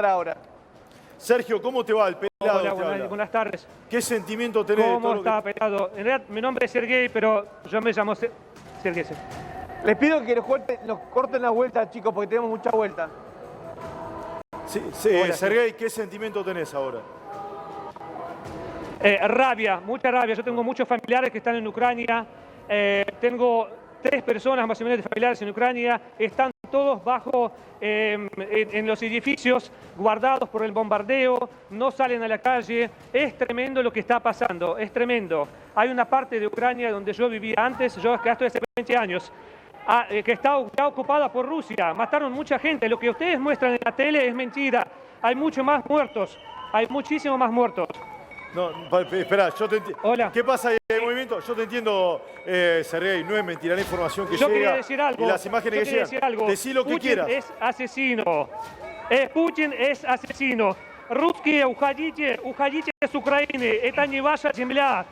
ahora. Sergio, ¿cómo te va? El pelado Hola, te habla. buenas tardes. ¿Qué sentimiento tenés de todo ¿Cómo lo que... está, pelado? En realidad, mi nombre es Sergei, pero yo me llamo Sergei. Les pido que nos corten la vuelta, chicos, porque tenemos mucha vuelta. Sí, Hola, Sergei, ¿qué sentimiento tenés ahora? Rabia, mucha rabia. Yo tengo muchos familiares que están en Ucrania. Tengo 3 personas más o menos de familiares en Ucrania. Están todos bajo en los edificios, guardados por el bombardeo. No salen a la calle. Es tremendo lo que está pasando. Es tremendo. Hay una parte de Ucrania donde yo vivía antes. Yo acá estoy hace 20 años. Que está ocupada por Rusia. Mataron mucha gente. Lo que ustedes muestran en la tele es mentira. Hay muchos más muertos. Hay muchísimos más muertos. No, espera, yo te entiendo. Hola. ¿Qué pasa ahí en el movimiento? Yo te entiendo, Sergei, no es mentira, la información que Yo llega quería decir algo. y las imágenes que llegan. Decí lo que Putin quieras. es asesino. Putin es asesino. Русские, уходите с Украины. Это не ваша земля.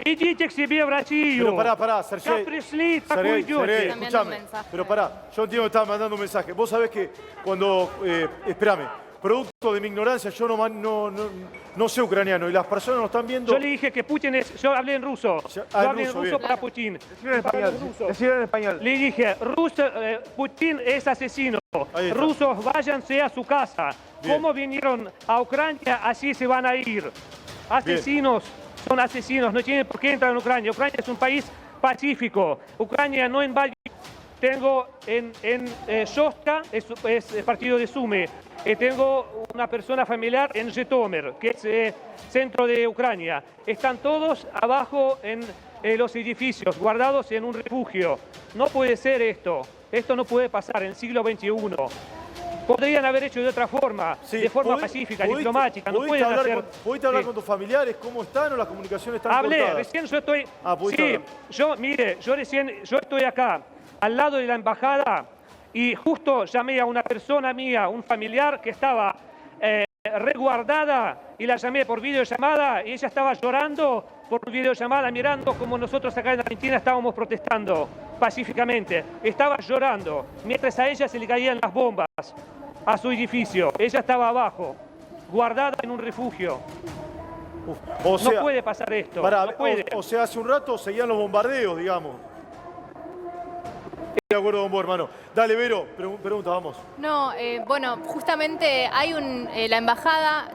Идите к себе в Россию. Pero pará, Sergei. Как пришли, так Sergei, уйдете. escuchame. Pero pará, yo entiendo que estaba mandando un mensaje. Vos sabés que cuando... espérame. Producto de mi ignorancia, yo no sé ucraniano y las personas nos están viendo... Yo le dije que Putin es... Yo hablé en ruso. Yo hablé en ruso bien. para Putin. Decirlo en español. Le dije, Putin es asesino. Rusos, váyanse a su casa. Bien. ¿Cómo vinieron a Ucrania? Así se van a ir. Asesinos, son asesinos, no tienen por qué entrar en Ucrania. Ucrania es un país pacífico. Ucrania no invade. Tengo en Shostka, es el partido de Sumy. Tengo una persona familiar en Zhytomyr, que es centro de Ucrania. Están todos abajo en los edificios, guardados en un refugio. No puede ser esto. Esto no puede pasar en el siglo XXI. Podrían haber hecho de otra forma, Sí, de forma pacífica, diplomática. No pueden hacer... ¿Pudiste hablar con tus familiares? ¿Cómo están o las comunicaciones están Hablé, cortadas? recién yo estoy... ¿pudiste Sí, hablar? yo estoy acá, al lado de la embajada, y justo llamé a una persona mía, un familiar que estaba resguardada, y la llamé por videollamada, y ella estaba llorando por videollamada, mirando como nosotros acá en Argentina estábamos protestando pacíficamente. Estaba llorando, mientras a ella se le caían las bombas a su edificio. Ella estaba abajo, guardada en un refugio. O sea, no puede pasar esto. Pará, no puede. o sea, hace un rato seguían los bombardeos, digamos. De acuerdo con vos, hermano. Dale, Vero, pregunta, vamos. No, bueno, justamente hay la embajada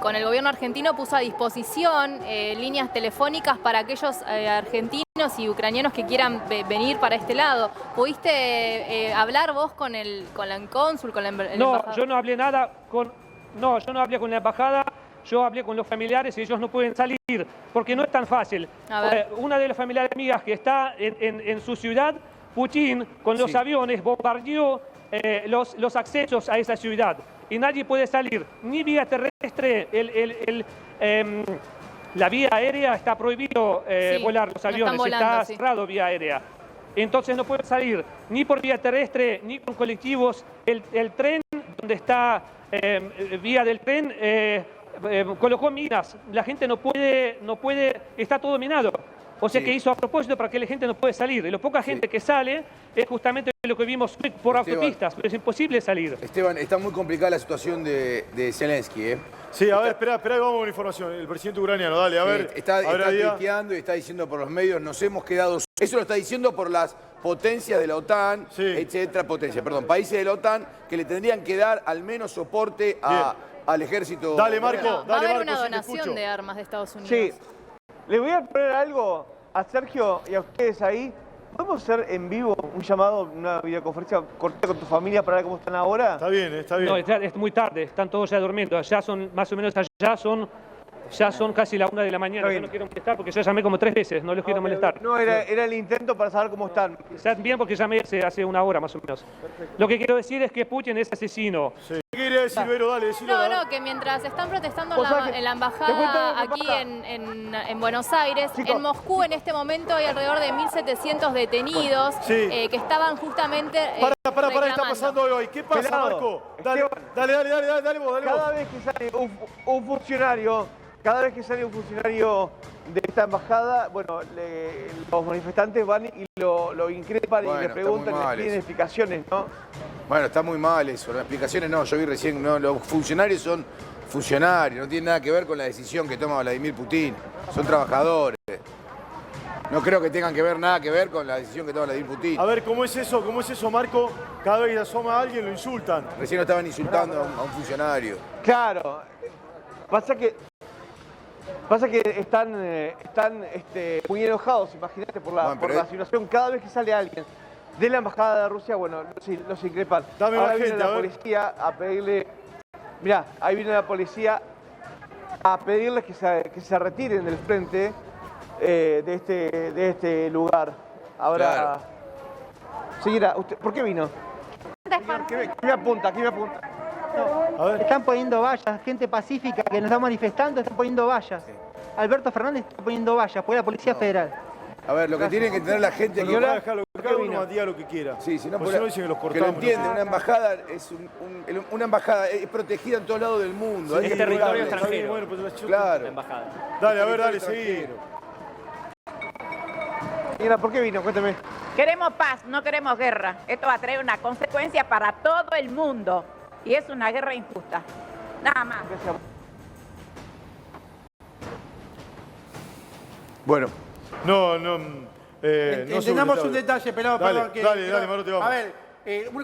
con el gobierno argentino puso a disposición líneas telefónicas para aquellos argentinos y ucranianos que quieran venir para este lado. ¿Pudiste hablar vos con el cónsul, con el embajador? No, yo no hablé nada con... No, yo no hablé con la embajada. Yo hablé con los familiares y ellos no pueden salir porque no es tan fácil. Una de las familiares mías que está en su ciudad, Putin, con los aviones, bombardeó los accesos a esa ciudad. Y nadie puede salir, ni vía terrestre, la vía aérea está prohibido volar los aviones, está cerrado vía aérea. Entonces no pueden salir ni por vía terrestre, ni con colectivos. El tren, donde está vía del tren, colocó minas. La gente no puede, está todo minado. O sea que hizo a propósito para que la gente no puede salir. Y la poca gente que sale es justamente lo que vimos por autopistas, pero es imposible salir. Esteban, está muy complicada la situación de Zelensky, ¿eh? Sí, a ver, espera, vamos con la información. El presidente ucraniano, dale, a ver. Está tuiteando y está diciendo por los medios, nos hemos quedado... Eso lo está diciendo por las potencias de la OTAN, etcétera, países de la OTAN que le tendrían que dar al menos soporte al ejército. Dale, Marco, Va a haber una donación de armas de Estados Unidos. Sí. Le voy a poner algo a Sergio y a ustedes ahí. ¿Podemos hacer en vivo un llamado, una videoconferencia cortita con tu familia para ver cómo están ahora? Está bien, está bien. No, es muy tarde, están todos ya durmiendo. Ya son, más o menos allá son casi la 1 de la mañana. Yo no quiero molestar porque yo llamé como 3 veces, no los quiero molestar. No, era el intento para saber cómo están. Están bien porque llamé hace 1 hora más o menos. Perfecto. Lo que quiero decir es que Putin es asesino. Sí. ¿Qué quería decir, Vero? Dale, decilo. No, que mientras están protestando en la embajada aquí en Buenos Aires, en Moscú en este momento hay alrededor de 1.700 detenidos que estaban justamente Para, está pasando hoy. ¿Qué pasa, Marco? Dale vos. Cada vez que sale un funcionario... Cada vez que sale un funcionario de esta embajada, bueno, los manifestantes van y lo increpan y le preguntan, le piden explicaciones, ¿no? Bueno, está muy mal eso. Las explicaciones no, yo vi recién, no, los funcionarios son funcionarios, no tiene nada que ver con la decisión que toma Vladimir Putin. Son trabajadores. No creo que tengan nada que ver con la decisión que toma Vladimir Putin. A ver, ¿cómo es eso, Marco? Cada vez que asoma a alguien lo insultan. Recién lo estaban insultando a un funcionario. Claro. Pasa que están muy enojados, imagínate, por la situación. Cada vez que sale alguien de la embajada de Rusia, bueno, los increpan. Dame Ahora más viene gente, la a ver. policía a pedirle... Mirá, ahí viene la policía a pedirles que se retiren del frente de este lugar. Ahora... Claro. Señora, ¿por qué vino? ¿Qué me apunta? A ver. Están poniendo vallas, gente pacífica que nos está manifestando, están poniendo vallas. Alberto Fernández está poniendo vallas, fue la Policía Federal. A ver, lo que tiene que entender la gente... Porque va a dejarlo, cada uno diga lo que quiera. Sí, si no, Pues si no dicen que los que cortamos. lo entiende, una embajada una embajada es protegida en todos lados del mundo. Sí, es territorio innegable. extranjero. Bueno, pues Claro. Embajada. Dale, a ver, dale, Territorio seguí. extranjero. Señora, ¿por qué vino? Cuénteme. Queremos paz, no queremos guerra. Esto va a traer una consecuencia para todo el mundo. Y es una guerra injusta. Nada más. Gracias. Bueno, no Entendamos un detalle, pelado, Dale, perdón. dale, Marote, vamos. A ver,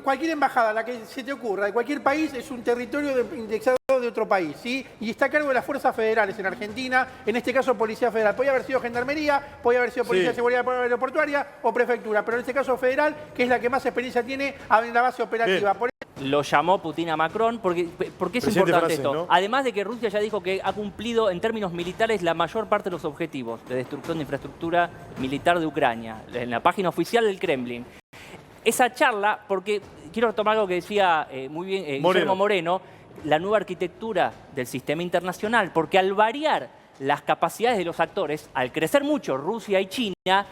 cualquier embajada, la que se te ocurra, de cualquier país, es un territorio indexado de otro país, ¿sí? Y está a cargo de las fuerzas federales en Argentina, en este caso Policía Federal. Podría haber sido Gendarmería, podría haber sido Policía de Seguridad Aeroportuaria o Prefectura, pero en este caso Federal, que es la que más experiencia tiene en la base operativa. Por Lo llamó Putin a Macron. ¿Por qué es Presidente importante francés, esto? ¿no? Además de que Rusia ya dijo que ha cumplido en términos militares la mayor parte de los objetivos de destrucción de infraestructura militar de Ucrania, en la página oficial del Kremlin. Esa charla, porque quiero retomar algo que decía muy bien Guillermo Moreno, la nueva arquitectura del sistema internacional, porque al variar las capacidades de los actores, al crecer mucho Rusia y China,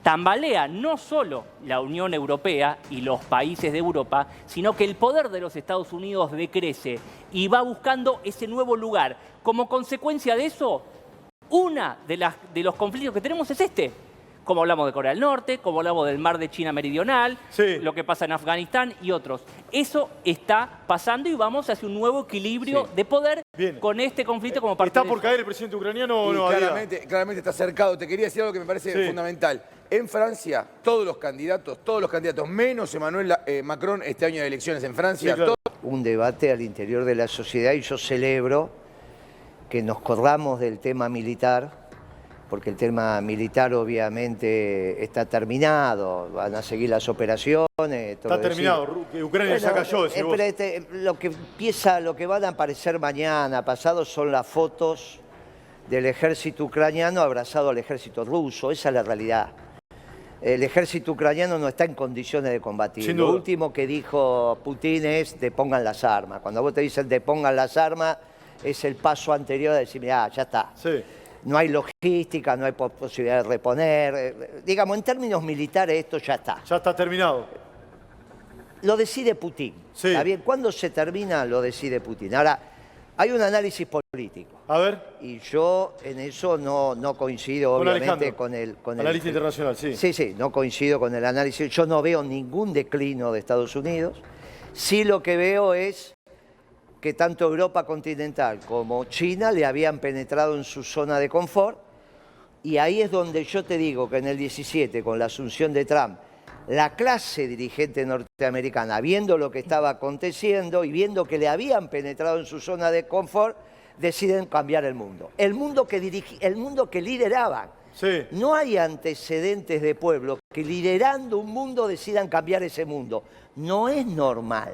tambalea no solo la Unión Europea y los países de Europa, sino que el poder de los Estados Unidos decrece y va buscando ese nuevo lugar. Como consecuencia de eso, una de los conflictos que tenemos es este. Como hablamos de Corea del Norte, como hablamos del mar de China Meridional, lo que pasa en Afganistán y otros. Eso está pasando y vamos hacia un nuevo equilibrio de poder con este conflicto como parte ¿Está de por eso. caer el presidente ucraniano o Y no? claramente está cercado. Te quería decir algo que me parece fundamental. En Francia, todos los candidatos, menos Emmanuel Macron este año de elecciones en Francia, un debate al interior de la sociedad y yo celebro que nos corramos del tema militar, porque el tema militar obviamente está terminado, van a seguir las operaciones. Está terminado, que Ucrania ya cayó, decís vos. Lo que van a aparecer mañana, pasado, son las fotos del ejército ucraniano abrazado al ejército ruso, esa es la realidad. El ejército ucraniano no está en condiciones de combatir. Lo último que dijo Putin es depongan las armas. Cuando vos te dicen depongan las armas, es el paso anterior a decir, mirá, ya está. No hay logística, no hay posibilidad de reponer. Digamos, en términos militares esto ya está. Ya está terminado. Lo decide Putin. ¿Está bien? ¿Cuándo se termina? Lo decide Putin. Ahora, hay un análisis político. A ver. Y yo en eso no coincido, obviamente, con el... Analista internacional, sí. Sí, no coincido con el análisis. Yo no veo ningún declino de Estados Unidos. Sí lo que veo es que tanto Europa continental como China le habían penetrado en su zona de confort, y ahí es donde yo te digo que en el 17, con la asunción de Trump, la clase dirigente norteamericana, viendo lo que estaba aconteciendo y viendo que le habían penetrado en su zona de confort, deciden cambiar el mundo. El mundo que lideraban. No hay antecedentes de pueblos que liderando un mundo decidan cambiar ese mundo. No es normal.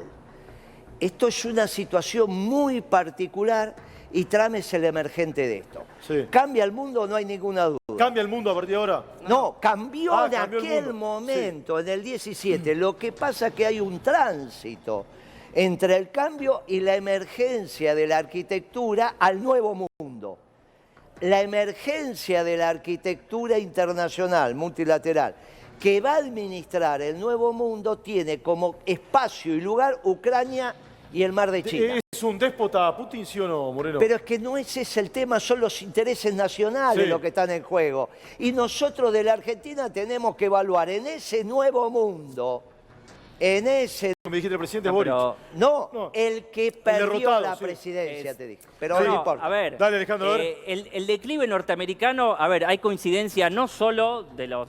Esto es una situación muy particular y Trump es el emergente de esto. ¿Cambia el mundo? No hay ninguna duda. ¿Cambia el mundo a partir de ahora? No, cambió en cambió el aquel mundo. momento, en el 17. Lo que pasa es que hay un tránsito entre el cambio y la emergencia de la arquitectura al nuevo mundo. La emergencia de la arquitectura internacional, multilateral, que va a administrar el nuevo mundo, tiene como espacio y lugar Ucrania y el mar de China. ¿Es un déspota Putin, sí o no, Moreno? Pero es que no ese es el tema, son los intereses nacionales los que están en juego. Y nosotros de la Argentina tenemos que evaluar en ese nuevo mundo En ese... Me dijiste el presidente No, Boric. pero- No, el que perdió derrotado, la sí. presidencia, te dije. Pero No, no no, importa. a ver, Dale, Alejandro, a ver. el declive norteamericano, a ver, hay coincidencia no solo de los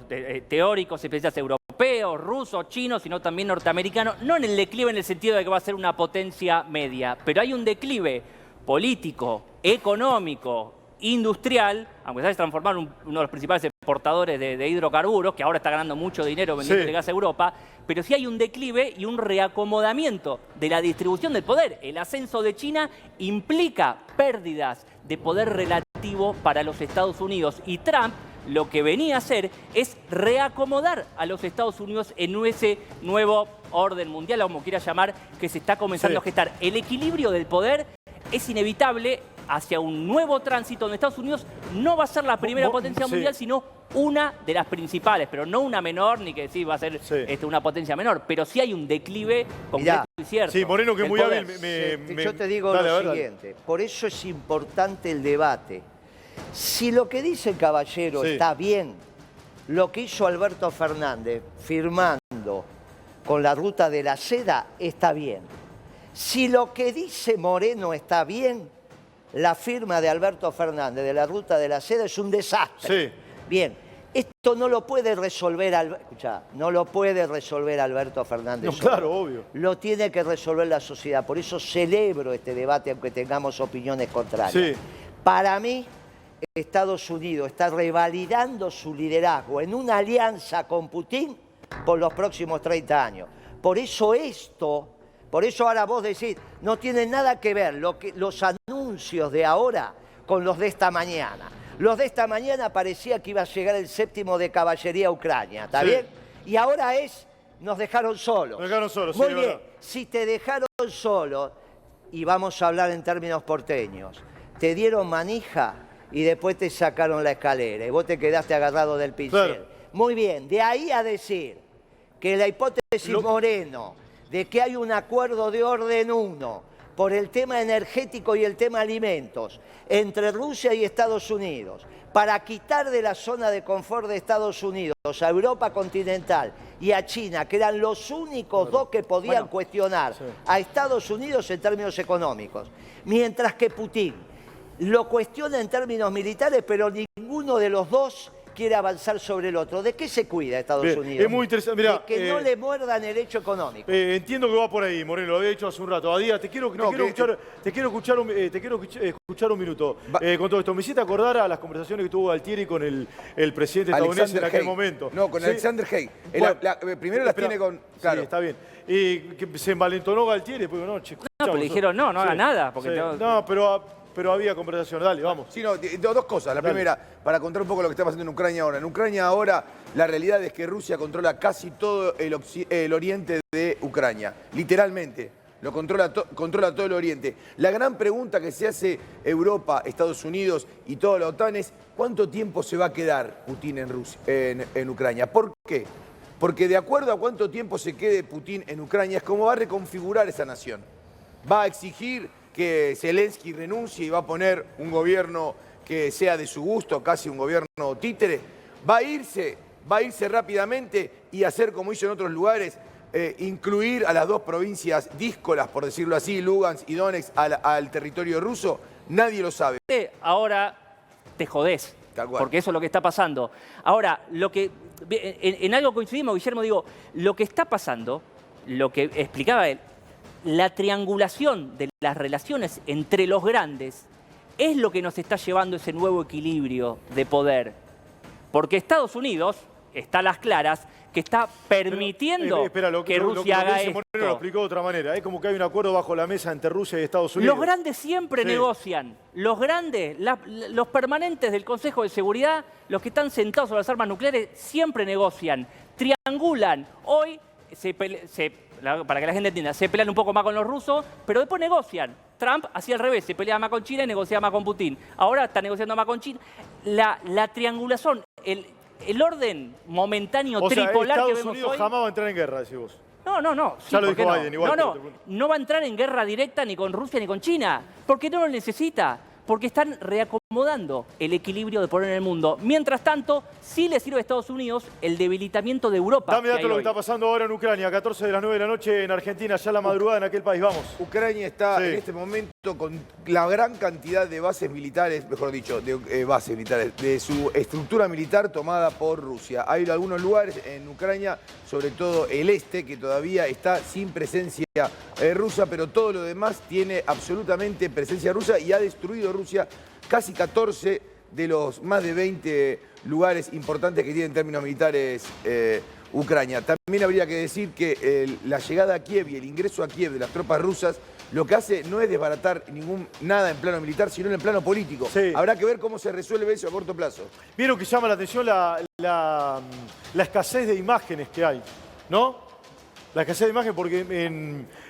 teóricos, especialistas europeos, rusos, chinos, sino también norteamericanos, no en el declive en el sentido de que va a ser una potencia media, pero hay un declive político, económico, industrial, aunque se haya transformado en uno de los principales exportadores de hidrocarburos, que ahora está ganando mucho dinero vendiendo Sí. gas a Europa, pero sí hay un declive y un reacomodamiento de la distribución del poder. El ascenso de China implica pérdidas de poder relativo para los Estados Unidos y Trump lo que venía a hacer es reacomodar a los Estados Unidos en ese nuevo orden mundial, o como quiera llamar, que se está comenzando Sí. a gestar. El equilibrio del poder es inevitable hacia un nuevo tránsito donde Estados Unidos no va a ser la primera potencia sí. mundial, sino una de las principales, pero no una menor, ni que decir va a ser Sí. una potencia menor, pero sí hay un declive concreto y cierto. Sí, Moreno, que es del muy poder. hábil. Yo te digo Dale, a lo ver, dale. siguiente, por eso es importante el debate. Si lo que dice el caballero Sí. está bien, lo que hizo Alberto Fernández firmando con la ruta de la seda está bien. Si lo que dice Moreno está bien, la firma de Alberto Fernández de la ruta de la seda es un desastre. Sí. Bien, esto no lo puede resolver, escuchá, no lo puede resolver Alberto Fernández. No, solo. claro, obvio. Lo tiene que resolver la sociedad. Por eso celebro este debate, aunque tengamos opiniones contrarias. Sí. Para mí, Estados Unidos está revalidando su liderazgo en una alianza con Putin por los próximos 30 años. Por eso ahora vos decís, no tiene nada que ver los anuncios de ahora con los de esta mañana. Los de esta mañana parecía que iba a llegar el 7º de caballería a Ucrania, ¿está Sí. bien? Y ahora nos dejaron solos. Nos dejaron solos, sí, Muy de bien, verdad. si te dejaron solo, y vamos a hablar en términos porteños, te dieron manija y después te sacaron la escalera y vos te quedaste agarrado del pincel. Claro. Muy bien, de ahí a decir que la hipótesis Moreno de que hay un acuerdo de orden 1 por el tema energético y el tema alimentos entre Rusia y Estados Unidos para quitar de la zona de confort de Estados Unidos a Europa continental y a China, que eran los únicos dos que podían cuestionar a Estados Unidos en términos económicos, mientras que Putin lo cuestiona en términos militares, pero ninguno de los dos quiere avanzar sobre el otro. ¿De qué se cuida Estados Bien, Unidos? es muy interesante. Mirá, de que no le muerdan el hecho económico. Entiendo que va por ahí, Moreno, lo había dicho hace un rato. Adías, te quiero escuchar un minuto con todo esto. Me hiciste acordar a las conversaciones que tuvo Altieri con el presidente estadounidense en aquel momento. No, con Sí. Alexander Haig. Bueno, Primero las espera. tiene con... Sí, Claro. está bien. Y que se envalentonó Galtieri, pues no, che, pero le dijeron, no haga nada, porque sí. tengo- No, pero había conversación. Dale, vamos. Sí, no, dos cosas. La Dale. primera, para contar un poco lo que está pasando en Ucrania ahora. En Ucrania ahora la realidad es que Rusia controla casi todo el oriente de Ucrania. Literalmente. Lo controla todo el oriente. La gran pregunta que se hace Europa, Estados Unidos y toda la OTAN es ¿cuánto tiempo se va a quedar Putin en Ucrania? ¿Por qué? Porque de acuerdo a cuánto tiempo se quede Putin en Ucrania es como va a reconfigurar esa nación. Va a exigir que Zelensky renuncie y va a poner un gobierno que sea de su gusto, casi un gobierno títere. Va a irse rápidamente y hacer como hizo en otros lugares, incluir a las dos provincias díscolas, por decirlo así, Lugansk y Donetsk, al territorio ruso. Nadie lo sabe. Ahora te jodés, Tal cual. porque eso es lo que está pasando. Ahora, en algo coincidimos, Guillermo, digo, lo que está pasando, lo que explicaba él, la triangulación de las relaciones entre los grandes es lo que nos está llevando a ese nuevo equilibrio de poder. Porque Estados Unidos está a las claras que está permitiendo que Rusia haga dice esto. Moreno lo explicó de otra manera. Es como que hay un acuerdo bajo la mesa entre Rusia y Estados Unidos. Los grandes siempre Sí. negocian. Los grandes, los permanentes del Consejo de Seguridad, los que están sentados sobre las armas nucleares, siempre negocian, triangulan. Hoy, para que la gente entienda, se pelean un poco más con los rusos, pero después negocian. Trump hacía al revés, se peleaba más con China y negociaba más con Putin. Ahora está negociando más con China. La triangulación, el orden momentáneo O sea, tripolar que Estados vemos Unidos hoy... jamás va a entrar en guerra, decís vos. No. Ya lo ¿por qué dijo no? Biden, igual, No, pero no va a entrar en guerra directa ni con Rusia ni con China, porque no lo necesita, porque están reacomodando acomodando el equilibrio de poder en el mundo. Mientras tanto, sí le sirve a Estados Unidos el debilitamiento de Europa. Dame datos de lo que está pasando ahora en Ucrania, 14 de las 9 de la noche en Argentina, ya la madrugada en aquel país, vamos. Ucrania está en este momento con la gran cantidad de bases militares, mejor dicho, de bases militares, de su estructura militar tomada por Rusia. Hay algunos lugares en Ucrania, sobre todo el este, que todavía está sin presencia rusa, pero todo lo demás tiene absolutamente presencia rusa y ha destruido Rusia casi 14 de los más de 20 lugares importantes que tiene en términos militares Ucrania. También habría que decir que la llegada a Kiev y el ingreso a Kiev de las tropas rusas lo que hace no es desbaratar nada en plano militar, sino en el plano político. Sí. Habrá que ver cómo se resuelve eso a corto plazo. Vieron que llama la atención la escasez de imágenes que hay, ¿no? La escasez de imagen porque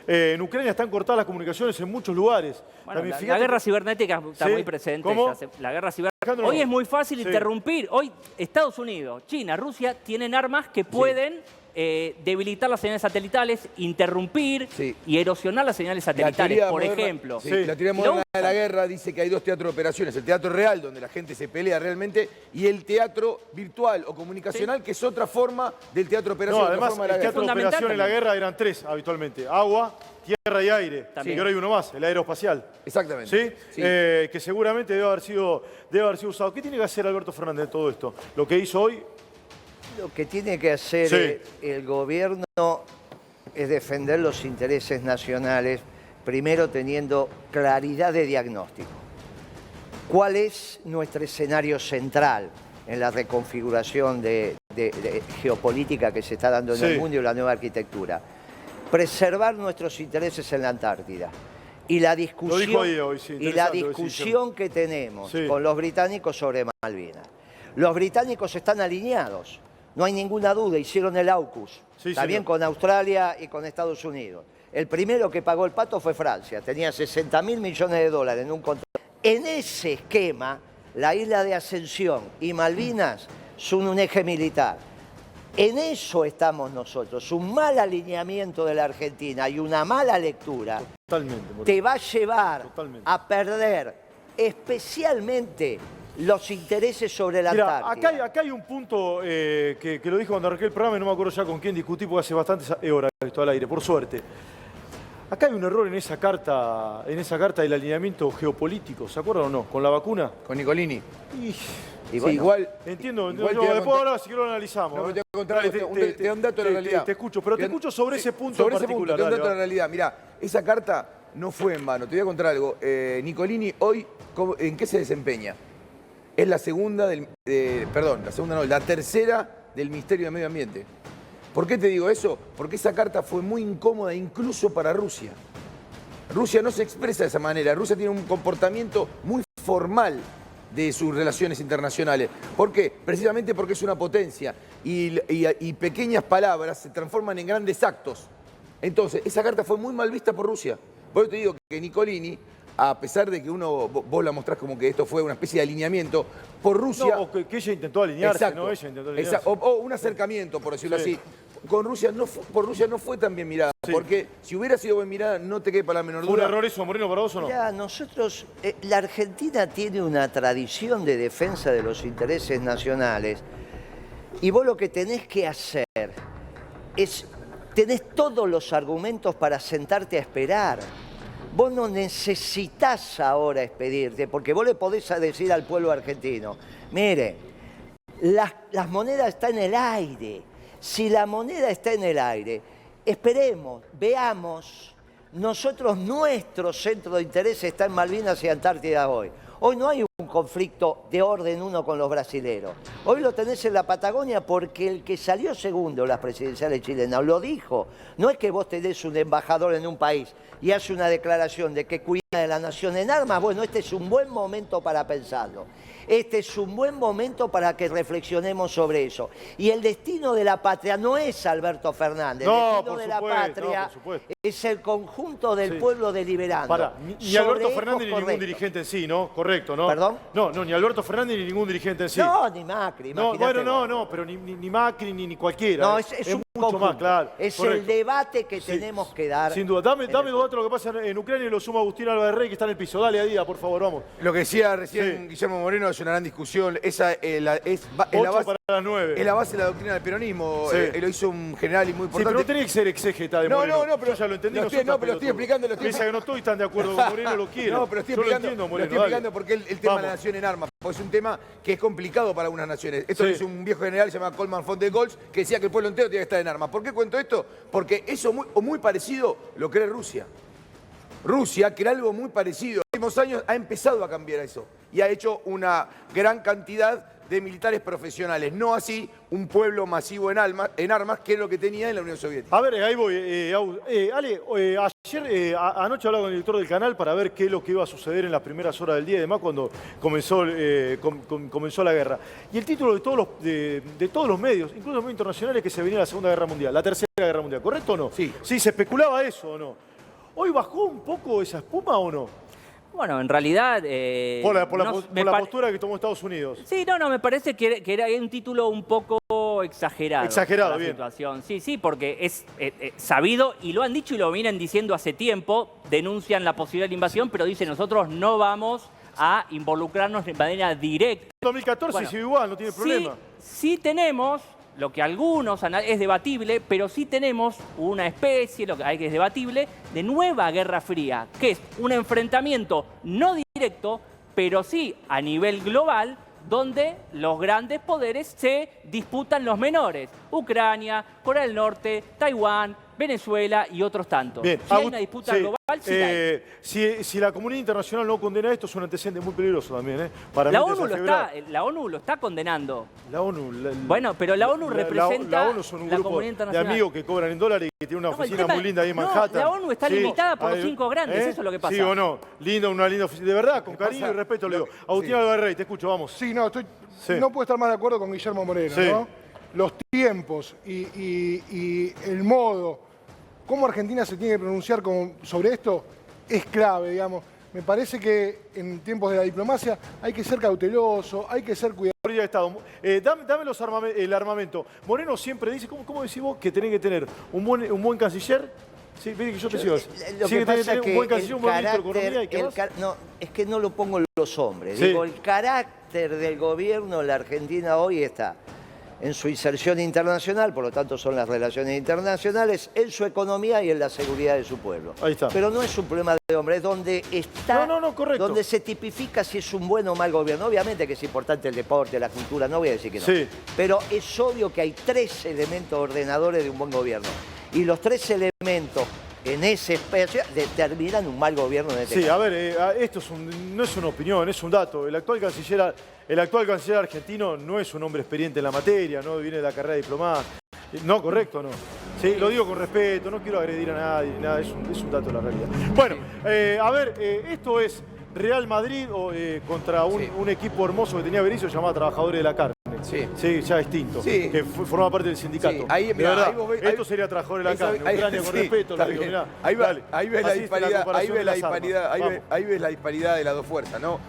en Ucrania están cortadas las comunicaciones en muchos lugares. Bueno, la guerra cibernética está muy presente. ¿Cómo? La guerra cibernética. Hoy es muy fácil interrumpir. Hoy Estados Unidos, China, Rusia tienen armas que pueden debilitar las señales satelitales, interrumpir y erosionar las señales satelitales, por ejemplo. La teoría moderna de la guerra dice que hay dos teatros de operaciones. El teatro real, donde la gente se pelea realmente, y el teatro virtual o comunicacional, que es otra forma del teatro de operaciones. No, además, el teatro de operación en la guerra eran tres habitualmente. Agua, tierra y aire. Y ahora hay uno más, el aeroespacial. Exactamente. ¿Sí? Que seguramente debe haber sido usado. ¿Qué tiene que hacer Alberto Fernández de todo esto? Lo que hizo hoy... Lo que tiene que hacer el gobierno es defender los intereses nacionales, primero teniendo claridad de diagnóstico. ¿Cuál es nuestro escenario central en la reconfiguración de geopolítica que se está dando en el mundo y la nueva arquitectura? Preservar nuestros intereses en la Antártida. Y la discusión, que tenemos con los británicos sobre Malvinas. Los británicos están alineados. No hay ninguna duda, hicieron el AUKUS, también con Australia y con Estados Unidos. El primero que pagó el pato fue Francia, tenía 60.000 millones de dólares en un contrato. En ese esquema, la isla de Ascensión y Malvinas son un eje militar. En eso estamos nosotros. Un mal alineamiento de la Argentina y una mala lectura te va a llevar a perder especialmente los intereses sobre la Antártida. Acá hay un punto que lo dijo cuando arranqué el programa y no me acuerdo ya con quién discutí porque hace bastantes horas que estoy al aire, por suerte. Acá hay un error en esa carta del alineamiento geopolítico, ¿se acuerdan o no? ¿Con la vacuna? Con Nicolini. Y bueno, igual. Entiendo. Después ahora si quiero lo analizamos. No, te doy un dato de la realidad. Te escucho, pero te escucho sobre ese punto en particular. Te doy un dato de la realidad. Mirá, esa carta no fue en vano. Te voy a contar algo. Nicolini hoy, ¿en qué se desempeña? Es la segunda la tercera del Ministerio de Medio Ambiente. ¿Por qué te digo eso? Porque esa carta fue muy incómoda incluso para Rusia. Rusia no se expresa de esa manera. Rusia tiene un comportamiento muy formal de sus relaciones internacionales. ¿Por qué? Precisamente porque es una potencia y pequeñas palabras se transforman en grandes actos. Entonces, esa carta fue muy mal vista por Rusia. Por eso te digo que Nicolini, a pesar de que vos la mostrás como que esto fue una especie de alineamiento, por Rusia... No, o que ella intentó alinearse, exacto, ¿no? Ella intentó alinearse. O un acercamiento, por decirlo así. Por Rusia no fue tan bien mirada, porque si hubiera sido bien mirada, no te quepa la menor duda. ¿Fue un error eso, Moreno, para vos o no? Mirá, nosotros, la Argentina tiene una tradición de defensa de los intereses nacionales, y vos lo que tenés que hacer es, tenés todos los argumentos para sentarte a esperar. Vos no necesitás ahora expedirte, porque vos le podés decir al pueblo argentino, mire, las monedas están en el aire. Si la moneda está en el aire, esperemos, veamos. Nuestro centro de interés está en Malvinas y Antártida hoy. Hoy no hay un conflicto de orden uno con los brasileros. Hoy lo tenés en la Patagonia porque el que salió segundo en las presidenciales chilenas lo dijo. No es que vos tenés un embajador en un país y hace una declaración de que cuida de la nación en armas. Bueno, este es un buen momento para pensarlo. Este es un buen momento para que reflexionemos sobre eso. Y el destino de la patria no es Alberto Fernández. El destino de la patria es el conjunto del pueblo deliberando. Ni Alberto Fernández ni ningún dirigente en sí, ¿no? Correcto, ¿no? Perdón. ¿Perdón? No, ni Alberto Fernández ni ningún dirigente en sí. No, ni Macri. No, imagínate bueno, vos. pero ni Macri ni cualquiera. No, es un mucho conjunto. más, claro. Es correcto. el debate que tenemos que dar. Sin duda. Dame dos datos de lo que pasa en Ucrania y lo suma Agustín Álvarez Rey, que está en el piso. Dale, Adida, por favor, vamos. Lo que decía recién Guillermo Moreno es una gran discusión. Esa es la 8 base, para las 9. es la base de la doctrina del peronismo. Sí. Lo hizo un general y muy Sí, importante. pero no tenés que ser exégeta de Moreno. No, pero yo ya lo entendí. lo estoy explicando. Piensa que no estoy tan de acuerdo con Moreno, lo quiero. No, pero estoy Yo explicando, lo entiendo, Moreno, lo estoy explicando dale. porque el tema de la nación en armas es un tema que es complicado para algunas naciones. Esto lo hizo un viejo general llamado Coleman Fonte-Goltz, que decía que el pueblo entero tiene que estar en armas. ¿Por qué cuento esto? Porque eso muy parecido lo cree Rusia. Rusia, que era algo muy parecido, en los últimos años ha empezado a cambiar eso y ha hecho una gran cantidad de militares profesionales, no así un pueblo masivo en armas, que es lo que tenía en la Unión Soviética. A ver, ahí voy. Ale, anoche hablaba con el director del canal para ver qué es lo que iba a suceder en las primeras horas del día y demás cuando comenzó la guerra. Y el título de todos los medios, incluso los medios internacionales, que se venía la Segunda Guerra Mundial, la Tercera Guerra Mundial, ¿correcto o no? Sí. Sí, se especulaba eso o no. ¿Hoy bajó un poco esa espuma o no? Bueno, en realidad... Por la postura que tomó Estados Unidos. Sí, no, me parece que era un título un poco exagerado. Exagerado, para la bien. Situación. Sí, porque es sabido, y lo han dicho y lo vienen diciendo hace tiempo, denuncian la posibilidad de invasión, pero dicen nosotros no vamos a involucrarnos de manera directa. En 2014 Bueno, sí igual, no tiene problema. Sí tenemos... Lo que algunos es debatible, pero sí tenemos una especie, lo que hay que es debatible, de nueva Guerra Fría, que es un enfrentamiento no directo, pero sí a nivel global, donde los grandes poderes se disputan los menores. Ucrania, Corea del Norte, Taiwán, Venezuela y otros tantos. Bien. Si hay una disputa global, sí la hay. Si la comunidad internacional no condena esto, es un antecedente muy peligroso también. Para La mí ONU lo está condenando. La ONU. Bueno, pero la ONU representa la ONU son un la grupo comunidad de internacional. amigos que cobran en dólares y que tienen una oficina muy linda ahí en no, Manhattan. la ONU está limitada por los 5 grandes, eso es lo que pasa. Sí o no. Una linda oficina. De verdad, con cariño y respeto le digo. Agustín Álvarez Rey, te escucho, vamos. Sí, no puedo estar más de acuerdo con Guillermo Moreno, ¿no? Los tiempos y el modo, cómo Argentina se tiene que pronunciar sobre esto, es clave, digamos. Me parece que en tiempos de la diplomacia hay que ser cauteloso, hay que ser cuidadoso. Dame el armamento. Moreno siempre dice, ¿cómo decís vos? Que tenés que tener un buen canciller. Sí, ves que yo te sigo. Lo que pasa es que un buen canciller, un buen ministro de Economía y qué más. No, es que no lo pongo en los hombres. Sí. Digo, el carácter del gobierno en la Argentina hoy está en su inserción internacional, por lo tanto son las relaciones internacionales, en su economía y en la seguridad de su pueblo. Ahí está. Pero no es un problema de hombre, es donde está, correcto. donde se tipifica si es un buen o mal gobierno. Obviamente que es importante el deporte, la cultura, no voy a decir que no. Sí. Pero es obvio que hay 3 elementos ordenadores de un buen gobierno. Y los 3 elementos en ese espacio determinan un mal gobierno en este caso. A ver, esto no es una opinión, es un dato. El actual canciller argentino no es un hombre experiente en la materia, no viene de la carrera de diplomática. No, correcto, no. Sí, lo digo con respeto, no quiero agredir a nadie, nada, es un dato de la realidad. Bueno, a ver, esto es Real Madrid contra un equipo hermoso que tenía Berizzo llamado Trabajadores de la Carne. Sí, ya extinto. Sí. Que formaba parte del sindicato. Sí. Ahí, de mirá, verdad, ahí vos ves, esto sería Trabajadores de la Carne. Ucrania, con respeto, lo digo, mirá. Ahí ves la Así está la disparidad, comparación de las armas. ahí ves la disparidad de las dos fuerzas, ¿no?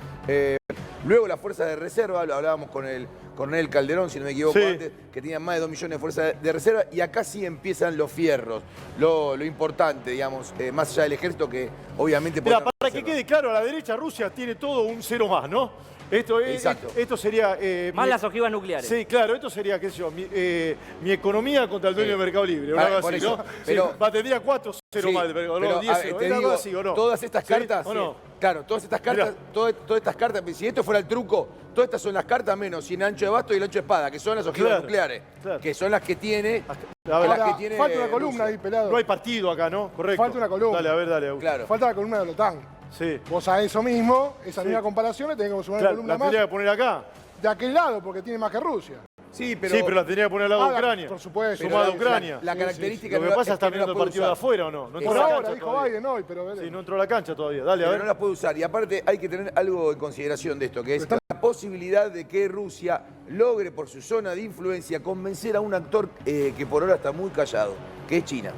Luego las fuerzas de reserva, lo hablábamos con el coronel Calderón, si no me equivoco, antes, que tenían más de 2 millones de fuerzas de reserva, y acá sí empiezan los fierros, lo importante, digamos, más allá del ejército, que obviamente... Mira, para que quede claro, a la derecha Rusia tiene todo un 0 más, ¿no? Esto sería... más las ojivas nucleares. Sí, claro, esto sería, qué sé yo, mi economía contra el dueño del Mercado Libre, o algo así, ¿no? Pero, tendría 4-0 más, pero 10-0, algo así, ¿o no? Todas estas cartas... ¿O no? Claro, todas estas cartas, si esto fuera el truco, todas estas son las cartas menos sin ancho de basto y el ancho de espada, que son las ojivas nucleares, que son las que tiene... Falta una columna ahí, pelado. No hay partido acá, ¿no? Correcto. Falta una columna. Dale. Claro. Falta la columna de la OTAN. Sí. Vos a eso mismo, esa misma comparación, le tenés que sumar una columna ¿La más. tendría que poner acá? De aquel lado, porque tiene más que Rusia. Sí, pero la tendría que poner al lado de Ucrania. Por supuesto. Sumada a Ucrania. La característica... Lo que pasa es que está mirando el partido de afuera, ¿o no? No entró Por a la ahora, cancha dijo todavía. Biden hoy, pero... Sí, no entró a la cancha todavía. Dale, a ver. No las puede usar. Y aparte hay que tener algo en consideración de esto, que es la posibilidad de que Rusia logre, por su zona de influencia, convencer a un actor que por ahora está muy callado, que es China.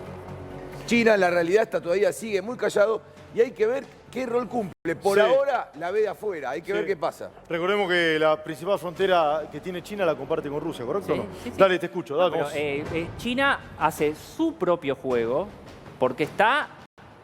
China, en la realidad, todavía sigue muy callado. y hay que ver qué rol cumple. Por ahora la ve de afuera, hay que ver qué pasa. Recordemos que la principal frontera que tiene China la comparte con Rusia, ¿correcto? Sí, o no? sí, sí. Dale, te escucho. Dale, China hace su propio juego porque está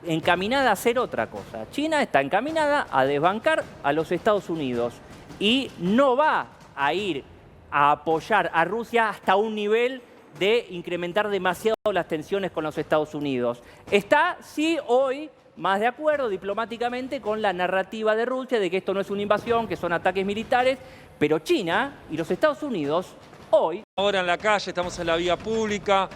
encaminada a hacer otra cosa. China está encaminada a desbancar a los Estados Unidos y no va a ir a apoyar a Rusia hasta un nivel de incrementar demasiado las tensiones con los Estados Unidos. Está, sí, hoy más de acuerdo diplomáticamente con la narrativa de Rusia de que esto no es una invasión, que son ataques militares, pero China y los Estados Unidos hoy... Ahora en la calle, estamos en la vía pública,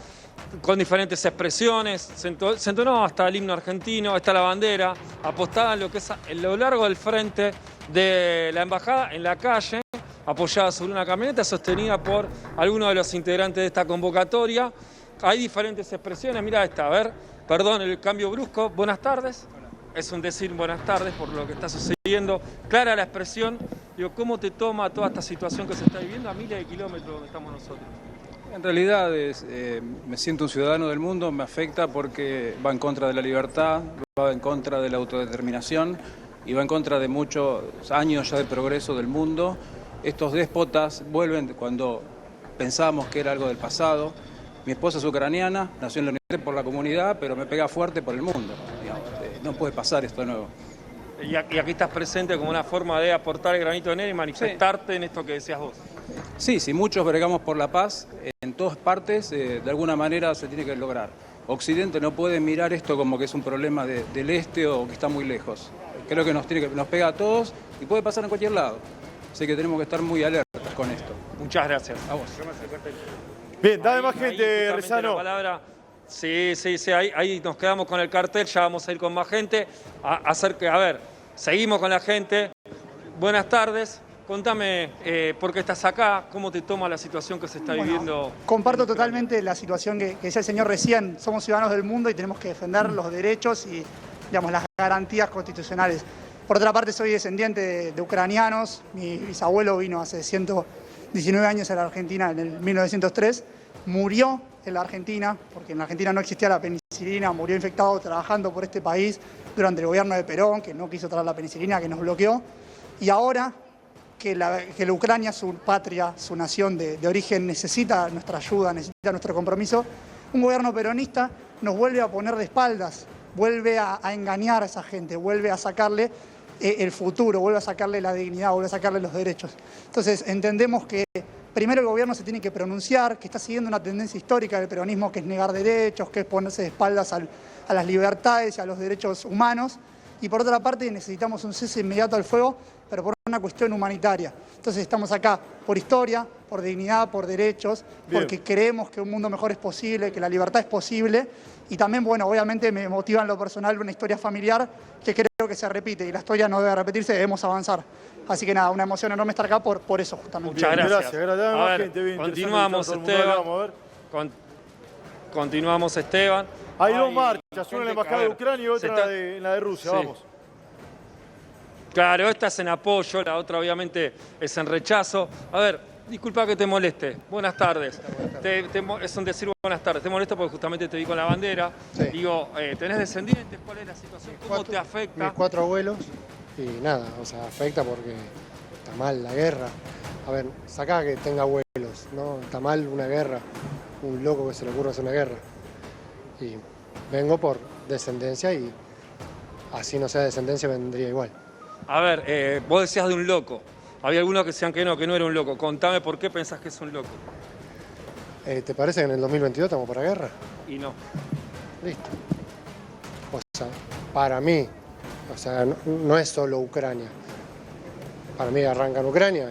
con diferentes expresiones, se entonó hasta el himno argentino, está la bandera, apostada en lo que es a lo largo del frente de la embajada, en la calle, apoyada sobre una camioneta sostenida por algunos de los integrantes de esta convocatoria. Hay diferentes expresiones, mira esta, a ver, perdón el cambio brusco, buenas tardes. Es un decir buenas tardes por lo que está sucediendo. Clara la expresión, digo, ¿cómo te toma toda esta situación que se está viviendo a miles de kilómetros donde estamos nosotros? En realidad me siento un ciudadano del mundo, me afecta porque va en contra de la libertad, va en contra de la autodeterminación y va en contra de muchos años ya de progreso del mundo. Estos déspotas vuelven cuando pensábamos que era algo del pasado. Mi esposa es ucraniana, nació en la Universidad por la comunidad, pero me pega fuerte por el mundo. Digamos, no puede pasar esto de nuevo. Y aquí estás presente como una forma de aportar el granito de arena y manifestarte en esto que decías vos. Sí, si muchos bregamos por la paz, en todas partes, de alguna manera se tiene que lograr. Occidente no puede mirar esto como que es un problema del este o que está muy lejos. Creo que nos pega a todos y puede pasar en cualquier lado. Así que tenemos que estar muy alertas con esto. Muchas gracias. A vos. Bien, dame más gente, Rezano. Sí, ahí nos quedamos con el cartel, ya vamos a ir con más gente. A ver, seguimos con la gente. Buenas tardes. Contame por qué estás acá, cómo te toma la situación que se está viviendo. Comparto totalmente la situación que decía el señor recién. Somos ciudadanos del mundo y tenemos que defender los derechos y, digamos, las garantías constitucionales. Por otra parte, soy descendiente de ucranianos. Mi bisabuelo vino hace 119 años a la Argentina en el 1903. Murió en la Argentina, porque en la Argentina no existía la penicilina, murió infectado trabajando por este país durante el gobierno de Perón, que no quiso traer la penicilina, que nos bloqueó. Y ahora que la Ucrania, su patria, su nación de origen, necesita nuestra ayuda, necesita nuestro compromiso, un gobierno peronista nos vuelve a poner de espaldas, vuelve a engañar a esa gente, vuelve a sacarle el futuro, vuelve a sacarle la dignidad, vuelve a sacarle los derechos. Entonces entendemos que primero el gobierno se tiene que pronunciar, que está siguiendo una tendencia histórica del peronismo, que es negar derechos, que es ponerse de espaldas a las libertades y a los derechos humanos. Y por otra parte necesitamos un cese inmediato al fuego, pero por una cuestión humanitaria. Entonces estamos acá por historia, por dignidad, por derechos, porque creemos que un mundo mejor es posible, que la libertad es posible. Y también, bueno, obviamente me motiva en lo personal una historia familiar que creo que se repite y la historia no debe repetirse, debemos avanzar. Así que nada, una emoción enorme estar acá por eso justamente. Muchas gracias. A ver, continuamos, Esteban. Continuamos, Esteban. Hay dos marchas, una en la embajada de Ucrania y otra en la de Rusia, vamos. Claro, esta es en apoyo, la otra obviamente es en rechazo. A ver, disculpa que te moleste. Buenas tardes. Es un decir buenas tardes. Te molesto porque justamente te vi con la bandera. Sí. Digo, ¿tenés descendientes? ¿Cuál es la situación? ¿Cómo te afecta? Mis 4 abuelos y nada, o sea, afecta porque está mal la guerra. A ver, saca que tenga abuelos, ¿no? Está mal una guerra, un loco que se le ocurra hacer una guerra. Y vengo por descendencia y así no sea descendencia vendría igual. A ver, vos decías de un loco. Había algunos que decían que no era un loco. Contame por qué pensás que es un loco. ¿Te parece que en el 2022 estamos para guerra? Y no. Listo. O sea, para mí, o sea, no es solo Ucrania. Para mí arranca en Ucrania.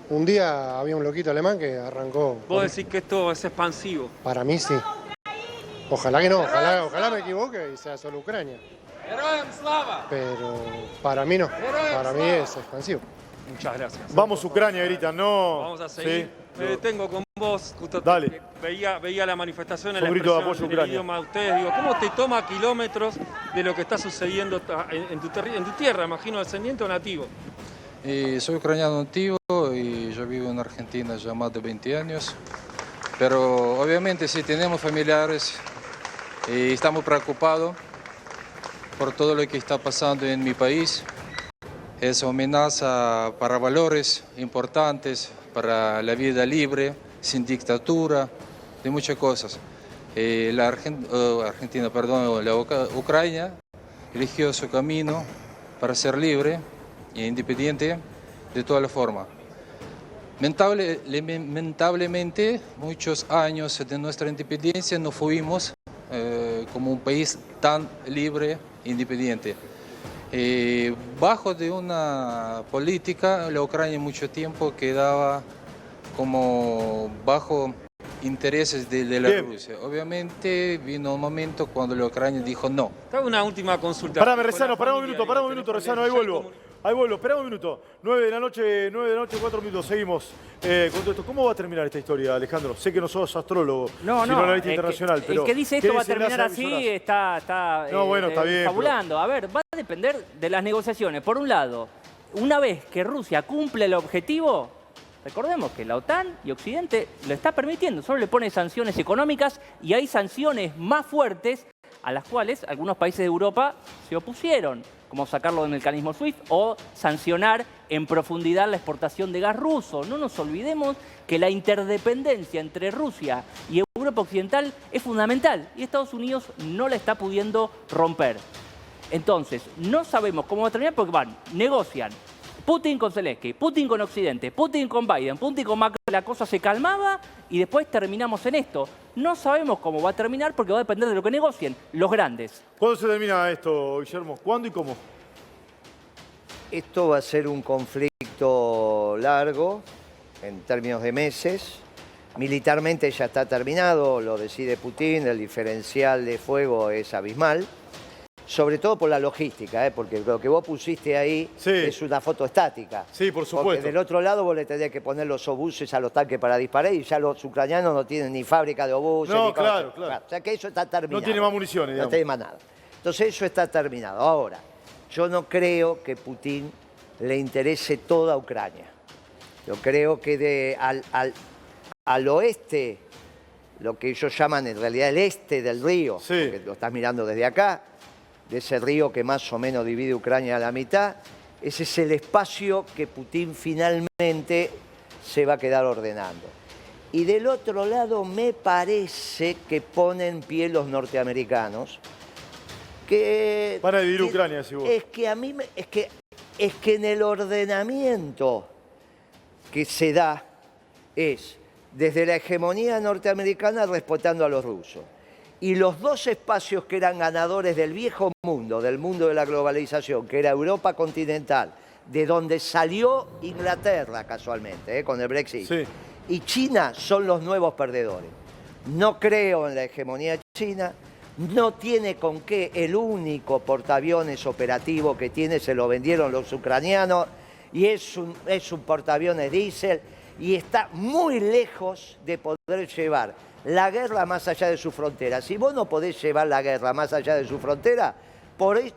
Un día había un loquito alemán que arrancó... ¿Vos decís que esto es expansivo? Para mí sí. Ojalá que no, ojalá me equivoque y sea solo Ucrania. Pero para mí no, para mí es expansivo. Muchas gracias. Vamos Ucrania, gritan, no. Vamos a seguir. Me detengo con vos, justo Dale. Veía la manifestación en un la grito de apoyo expresión a Ucrania. en el idioma de ustedes. Digo, ¿cómo te toma kilómetros de lo que está sucediendo en tu tierra? Imagino descendiente o nativo. Soy ucraniano nativo y yo vivo en Argentina ya más de 20 años. Pero obviamente sí tenemos familiares y estamos preocupados. por todo lo que está pasando en mi país. Es amenaza para valores importantes, para la vida libre, sin dictadura, de muchas cosas. Ucrania eligió su camino para ser libre e independiente de todas las formas. Lamentablemente, muchos años de nuestra independencia no fuimos como un país tan libre e independiente. Bajo de una política, la Ucrania mucho tiempo quedaba como bajo intereses de la Rusia. Obviamente vino un momento cuando la Ucrania dijo no. Cabe una última consulta. Parame, Rezano, pará un minuto, Rezano, ahí vuelvo. Esperá un minuto. 9 de la noche, 4 minutos, seguimos. Con todo esto. ¿Cómo va a terminar esta historia, Alejandro? Sé que no sos astrólogo, sino analista internacional, pero... El que dice esto va a terminar así está bien, fabulando. A ver, va a depender de las negociaciones. Por un lado, una vez que Rusia cumple el objetivo, recordemos que la OTAN y Occidente lo está permitiendo, solo le pone sanciones económicas y hay sanciones más fuertes a las cuales algunos países de Europa se opusieron, como sacarlo del mecanismo SWIFT o sancionar en profundidad la exportación de gas ruso. No nos olvidemos que la interdependencia entre Rusia y Europa Occidental es fundamental y Estados Unidos no la está pudiendo romper. Entonces, no sabemos cómo va a terminar porque negocian. Putin con Zelensky, Putin con Occidente, Putin con Biden, Putin con Macron, la cosa se calmaba y después terminamos en esto. No sabemos cómo va a terminar porque va a depender de lo que negocien los grandes. ¿Cuándo se termina esto, Guillermo? ¿Cuándo y cómo? Esto va a ser un conflicto largo, en términos de meses. Militarmente ya está terminado, lo decide Putin, el diferencial de fuego es abismal. Sobre todo por la logística, porque lo que vos pusiste ahí es una foto estática. Sí, por supuesto. Porque del otro lado vos le tendrías que poner los obuses a los tanques para disparar y ya los ucranianos no tienen ni fábrica de obuses. No, ni claro. O sea que eso está terminado. No tiene más municiones, digamos. No tiene más nada. Entonces eso está terminado. Ahora, yo no creo que Putin le interese toda Ucrania. Yo creo que al oeste, lo que ellos llaman en realidad el este del río, que lo estás mirando desde acá, de ese río que más o menos divide Ucrania a la mitad, ese es el espacio que Putin finalmente se va a quedar ordenando. Y del otro lado me parece que ponen pie los norteamericanos, que... Van a dividir Ucrania, si vos. Es que a mí, es que en el ordenamiento que se da es desde la hegemonía norteamericana respetando a los rusos. Y los dos espacios que eran ganadores del viejo mundo, del mundo de la globalización, que era Europa continental, de donde salió Inglaterra casualmente, con el Brexit, y China son los nuevos perdedores. No creo en la hegemonía china, no tiene con qué, el único portaaviones operativo que tiene se lo vendieron los ucranianos y es un portaaviones diésel y está muy lejos de poder llevar la guerra más allá de su frontera. Si vos no podés llevar la guerra más allá de su frontera,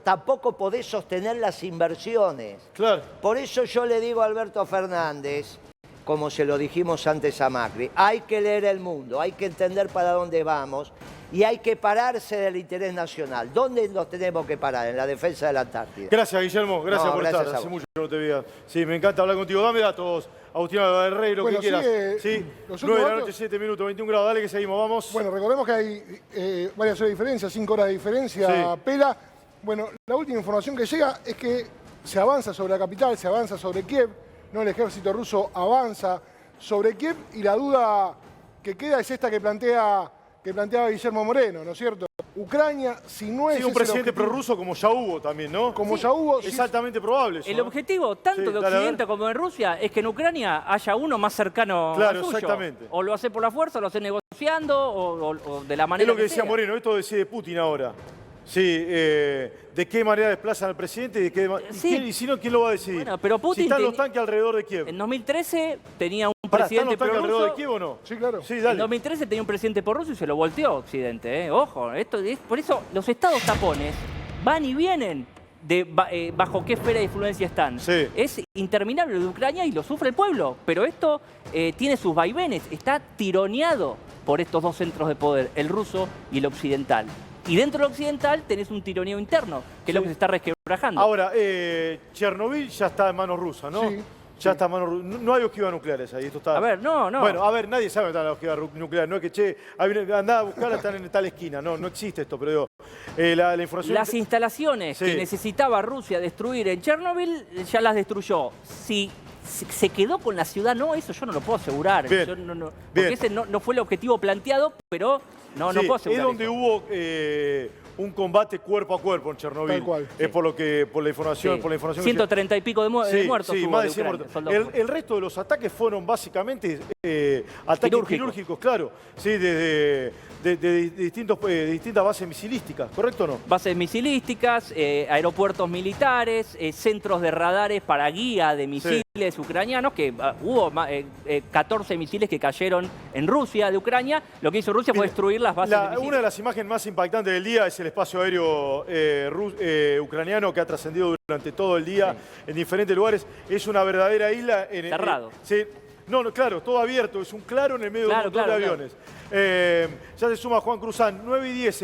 tampoco podés sostener las inversiones. Claro. Por eso yo le digo a Alberto Fernández, como se lo dijimos antes a Macri, hay que leer el mundo, hay que entender para dónde vamos y hay que pararse del interés nacional. ¿Dónde nos tenemos que parar? En la defensa de la Antártida. Gracias, Guillermo. Gracias por estar. Hace mucho que no te veía. Sí, me encanta hablar contigo. Dame datos, Agustín Alvarez, lo que quieras. Sí, 9 de la noche, 7 minutos, 21 grados. Dale que seguimos, vamos. Bueno, recordemos que hay varias horas de diferencia, 5 horas de diferencia, Pela. Bueno, la última información que llega es que se avanza sobre la capital, se avanza sobre Kiev, ¿no? El ejército ruso avanza sobre Kiev y la duda que queda es esta que planteaba Guillermo Moreno, ¿no es cierto? Ucrania, si no es... Sí, un presidente prorruso como ya hubo también, ¿no? Como ya hubo... Es altamente probable eso, El objetivo, tanto de Occidente como de Rusia, es que en Ucrania haya uno más cercano al suyo. Exactamente. O lo hace por la fuerza, o lo hace negociando, o de la manera Es lo que decía sea. Moreno, esto decide Putin ahora. Sí, ¿de qué manera desplazan al presidente? Y si no, ¿quién lo va a decidir? Bueno, pero Putin si están los tanques alrededor de Kiev. En 2013 tenía un ¿Están presidente los tanques prorruso. alrededor de Kiev o no? Sí, claro. Sí, dale. En 2013 tenía un presidente prorruso y se lo volteó Occidente. Ojo, por eso los estados tapones van y vienen de bajo qué esfera de influencia están. Sí. Es interminable lo de Ucrania y lo sufre el pueblo, pero esto tiene sus vaivenes, está tironeado por estos dos centros de poder, el ruso y el occidental. Y dentro del occidental tenés un tironeo interno, que es lo que se está resquebrajando. Ahora, Chernobyl ya está en manos rusas, ¿no? Sí. Ya está en manos rusas. No hay ojivas nucleares ahí. Esto está... A ver, no. Bueno, a ver, nadie sabe dónde están las ojivas nucleares. No es que, che, andá a buscarlas, están en tal esquina. No existe esto, pero digo, la información... Las instalaciones que necesitaba Rusia destruir en Chernobyl, ya las destruyó. Si se quedó con la ciudad, eso yo no lo puedo asegurar. Bien. Porque ese no fue el objetivo planteado, pero no puedo asegurar. Es donde eso. hubo un combate cuerpo a cuerpo en Chernobyl. Tal cual. Es por la información. Por la información 130 y pico de muertos. Sí, más de 100 muertos. El resto de los ataques fueron básicamente ataques quirúrgicos, claro. Sí, de distintas bases misilísticas, ¿correcto o no? Bases misilísticas, aeropuertos militares, centros de radares para guía de misiles ucranianos, que hubo 14 misiles que cayeron en Rusia, de Ucrania. Lo que hizo Rusia fue destruir las bases de misiles. Una de las imágenes más impactantes del día es el espacio aéreo ucraniano, que ha trascendido durante todo el día en diferentes lugares. Es una verdadera isla. Cerrado. Claro, todo abierto. Es un claro en el medio de un montón de aviones. Ya se suma Juan Cruzán. 9 y 10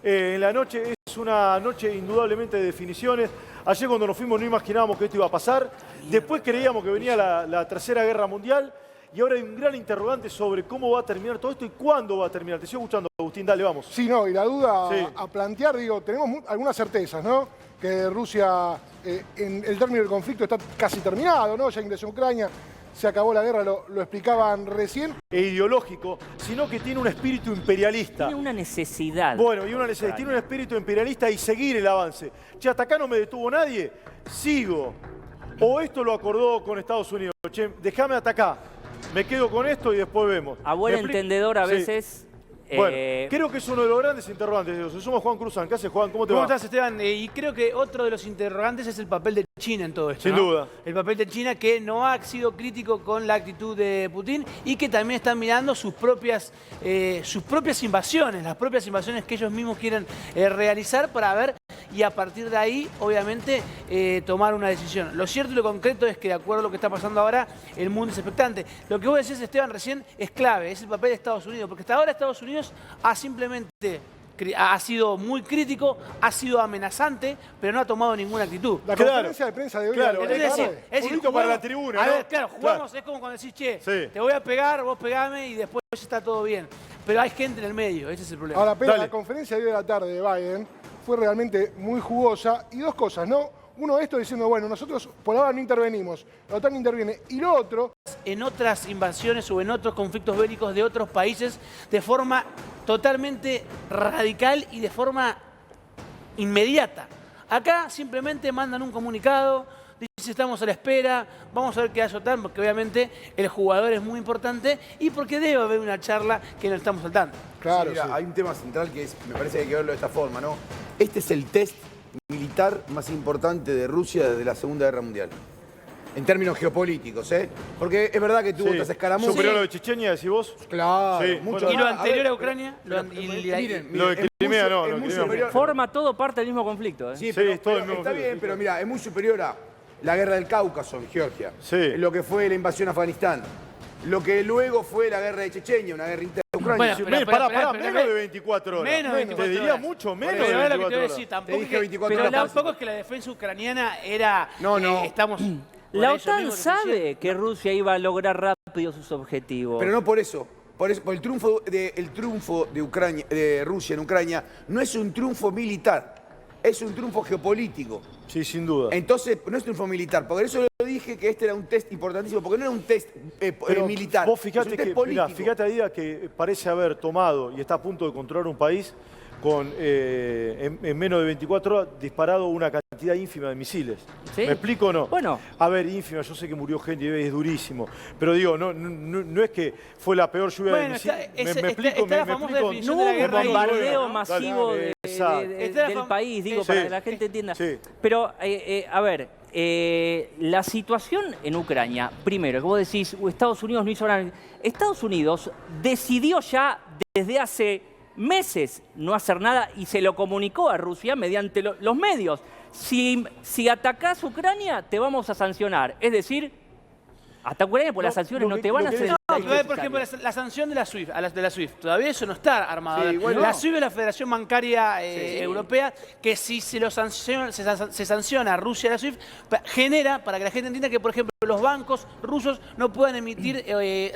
en la noche. Es una noche indudablemente de definiciones. Ayer cuando nos fuimos no imaginábamos que esto iba a pasar. Después creíamos que venía la Tercera Guerra Mundial. Y ahora hay un gran interrogante sobre cómo va a terminar todo esto y cuándo va a terminar. Te sigo escuchando, Agustín, dale, vamos. Sí, y la duda a plantear, tenemos algunas certezas, ¿no? Que Rusia, en el término del conflicto, está casi terminado, ¿no? Ya ingresó a Ucrania, se acabó la guerra, lo explicaban recién. Ideológico, sino que tiene un espíritu imperialista. Tiene una necesidad. Bueno, tiene un espíritu imperialista y seguir el avance. Che, hasta acá no me detuvo nadie, sigo. O esto lo acordó con Estados Unidos. Che, déjame hasta acá. Me quedo con esto y después vemos. A buen entendedor a veces... Bueno, creo que es uno de los grandes interrogantes. Se suma Juan Cruzán. ¿Qué haces, Juan? ¿Cómo te va? ¿Cómo estás, Esteban? Y creo que otro de los interrogantes es el papel de China en todo esto. Sin duda. El papel de China, que no ha sido crítico con la actitud de Putin y que también están mirando sus propias invasiones, las propias invasiones que ellos mismos quieren realizar para ver y a partir de ahí, obviamente, tomar una decisión. Lo cierto y lo concreto es que, de acuerdo a lo que está pasando ahora, el mundo es expectante. Lo que vos decís, Esteban, recién es clave, es el papel de Estados Unidos, porque hasta ahora Estados Unidos ha sido muy crítico, ha sido amenazante, pero no ha tomado ninguna actitud. La conferencia de prensa de hoy. Es decir, para la tribuna, a ¿no? ver, claro, jugamos, es como cuando decís, che, te voy a pegar, vos pegame y después está todo bien. Pero hay gente en el medio, ese es el problema. Ahora, pero la conferencia de hoy de la tarde de Biden fue realmente muy jugosa. Y dos cosas, ¿no? Uno, esto diciendo, bueno, nosotros por ahora no intervenimos, la OTAN interviene. Y lo otro... En otras invasiones o en otros conflictos bélicos de otros países de forma totalmente radical y de forma inmediata. Acá simplemente mandan un comunicado, dicen estamos a la espera, vamos a ver qué hace OTAN, porque obviamente el jugador es muy importante y porque debe haber una charla que no estamos saltando. Claro, hay un tema central que me parece que hay que verlo de esta forma, ¿no? Este es el test militar más importante de Rusia desde la Segunda Guerra Mundial. En términos geopolíticos, ¿eh? Porque es verdad que tuvo otras escaramuzas. ¿Superior lo de Chechenia, decís vos? Claro. Sí. Mucho. ¿Y lo anterior a Ucrania? Miren, lo de Crimea no. Forma todo parte del mismo conflicto, ¿eh? Sí, pero está bien, pero mira, es muy superior a la guerra del Cáucaso en Georgia. Lo que fue la invasión a Afganistán. Lo que luego fue la guerra de Chechenia, una guerra interna de Ucrania. Bueno, pará, menos de 24 horas. Menos de 24 te diría horas. mucho menos de 24 horas. Te dije 24 horas. Pero tampoco es que la defensa ucrainiana era... estamos... La OTAN sabe que Rusia iba a lograr rápido sus objetivos. Pero no por eso. Por el triunfo de Ucrania, de Rusia en Ucrania no es un triunfo militar, es un triunfo geopolítico. Sí, sin duda. Entonces, no es triunfo militar. Por eso lo dije que este era un test importantísimo, porque no era un test militar. Vos fijate es un test que, político. fíjate Aida, que parece haber tomado y está a punto de controlar un país con en menos de 24 horas disparado una cantidad ínfima de misiles. ¿Sí? ¿Me explico o no? Bueno. A ver, ínfima, yo sé que murió gente y es durísimo, pero digo, no es que fue la peor lluvia de misiles. ¿Me explico? No hubo un bombardeo masivo del país, digo, para que la gente entienda. Pero, a ver, la situación en Ucrania, primero, que vos decís, Estados Unidos no hizo nada. Estados Unidos decidió ya desde hace meses no hacer nada y se lo comunicó a Rusia mediante los medios. Si atacás Ucrania, te vamos a sancionar. Es decir, Hasta Ucrania, por las sanciones no te van a hacer... No, todavía, por ejemplo, la sanción de la SWIFT, de la SWIFT, todavía eso no está armado. Sí, bueno, la SWIFT es la Federación Bancaria Europea, que si se sanciona a Rusia la SWIFT, genera, para que la gente entienda, que, por ejemplo, los bancos rusos no puedan emitir,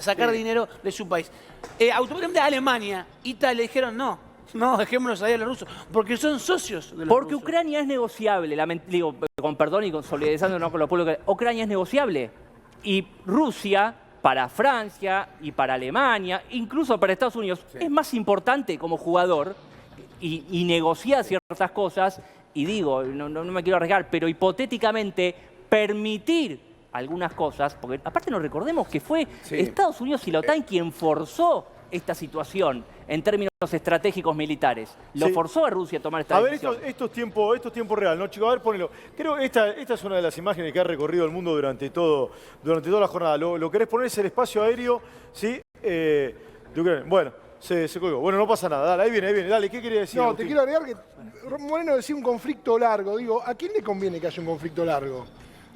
sacar dinero de su país. Automáticamente Alemania, Italia dijeron no. No, dejémonos ahí a los rusos, porque son socios de los Porque rusos. Ucrania es negociable, digo, con perdón y solidarizándonos con los pueblos, Ucrania es negociable. Y Rusia, para Francia y para Alemania, incluso para Estados Unidos, es más importante como jugador y negociar ciertas cosas, y digo, no me quiero arriesgar, pero hipotéticamente permitir algunas cosas, porque aparte nos recordemos que fue Estados Unidos y la OTAN quien forzó esta situación en términos estratégicos militares. Lo forzó a Rusia a tomar esta decisión. A ver, esto es tiempo real, ¿no, chicos? A ver, ponelo. Creo que esta es una de las imágenes que ha recorrido el mundo durante toda la jornada. ¿Lo querés poner? Es el espacio aéreo, ¿sí? De Ucrania. Bueno, se colgó. Bueno, no pasa nada. Dale, ahí viene. Dale, ¿qué quería decir? No, Agustín? te quiero agregar que Moreno decía un conflicto largo. Digo, ¿a quién le conviene que haya un conflicto largo?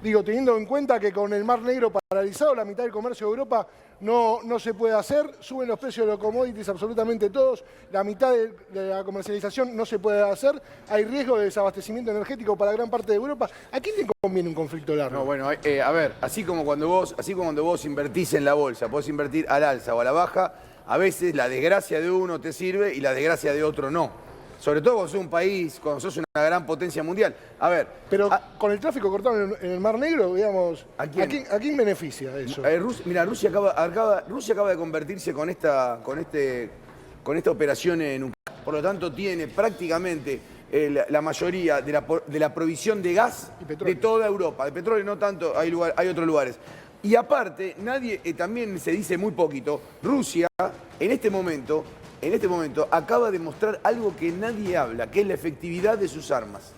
Digo, teniendo en cuenta que con el Mar Negro paralizado, la mitad del comercio de Europa no se puede hacer, suben los precios de los commodities absolutamente todos, la mitad de la comercialización no se puede hacer, hay riesgo de desabastecimiento energético para gran parte de Europa. ¿A quién le conviene un conflicto largo? No, bueno, a ver, así como cuando vos invertís en la bolsa, podés invertir al alza o a la baja, a veces la desgracia de uno te sirve y la desgracia de otro no. Sobre todo cuando sos un país, cuando sos una gran potencia mundial. A ver... Pero con el tráfico cortado en el Mar Negro, digamos, ¿a quién beneficia eso? Mira, Rusia acaba de convertirse con esta operación en Ucrania. Por lo tanto, tiene prácticamente la mayoría de la provisión de gas de toda Europa. De petróleo no tanto, hay otros lugares. Y aparte, también se dice muy poquito, Rusia en este momento acaba de mostrar algo que nadie habla, que es la efectividad de sus armas.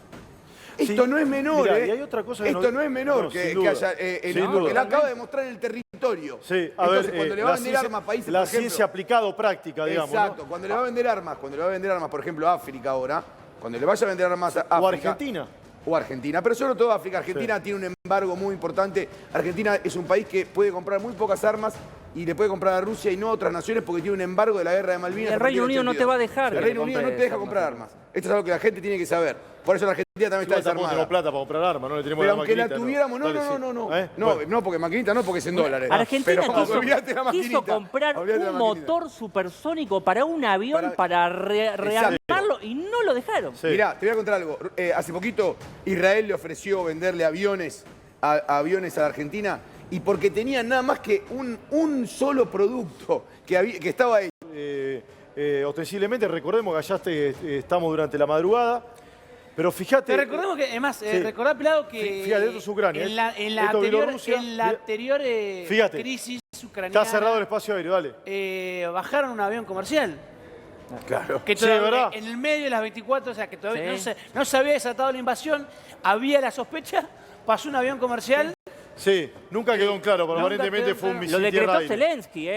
Esto no es menor, mirá, y hay otra cosa que esto no es menor que haya... que él acaba de mostrar en el territorio. Sí, Entonces, cuando le va a vender armas a países, la por ejemplo, ciencia aplicada o práctica, digamos. Exacto, cuando le va a vender armas, por ejemplo, a África ahora, cuando le vaya a vender armas a África... O Argentina. O Argentina, pero sobre todo África. Argentina tiene un embargo muy importante. Argentina es un país que puede comprar muy pocas armas y le puede comprar a Rusia y no a otras naciones porque tiene un embargo de la guerra de Malvinas. El Reino Unido no te va a dejar. El Reino Unido no te deja comprar armas. Esto es algo que la gente tiene que saber. Por eso la Argentina también está desarmada. No tenemos plata para comprar armas, no le tenemos pero la aunque maquinita. La tuviéramos, no, porque maquinita no, porque es en dólares. Argentina pero, quiso comprar un motor supersónico para un avión para rearmarlo y no lo dejaron. Mirá, te voy a contar algo. Hace poquito Israel le ofreció venderle aviones a la Argentina y porque tenían nada más que un solo producto que estaba ahí. Ostensiblemente, recordemos que allá estamos durante la madrugada. Pero fíjate... Te recordemos que, además, recordá, Pelado, que fíjate, esto es Ucrania. en la anterior crisis ucraniana... Está cerrado el espacio aéreo, dale. Bajaron un avión comercial. Claro. Que todavía, en el medio de las 24, o sea, que todavía no se había desatado la invasión, había la sospecha, pasó un avión comercial... Sí, nunca quedó en claro, pero aparentemente fue un misil. Lo decretó Zelensky,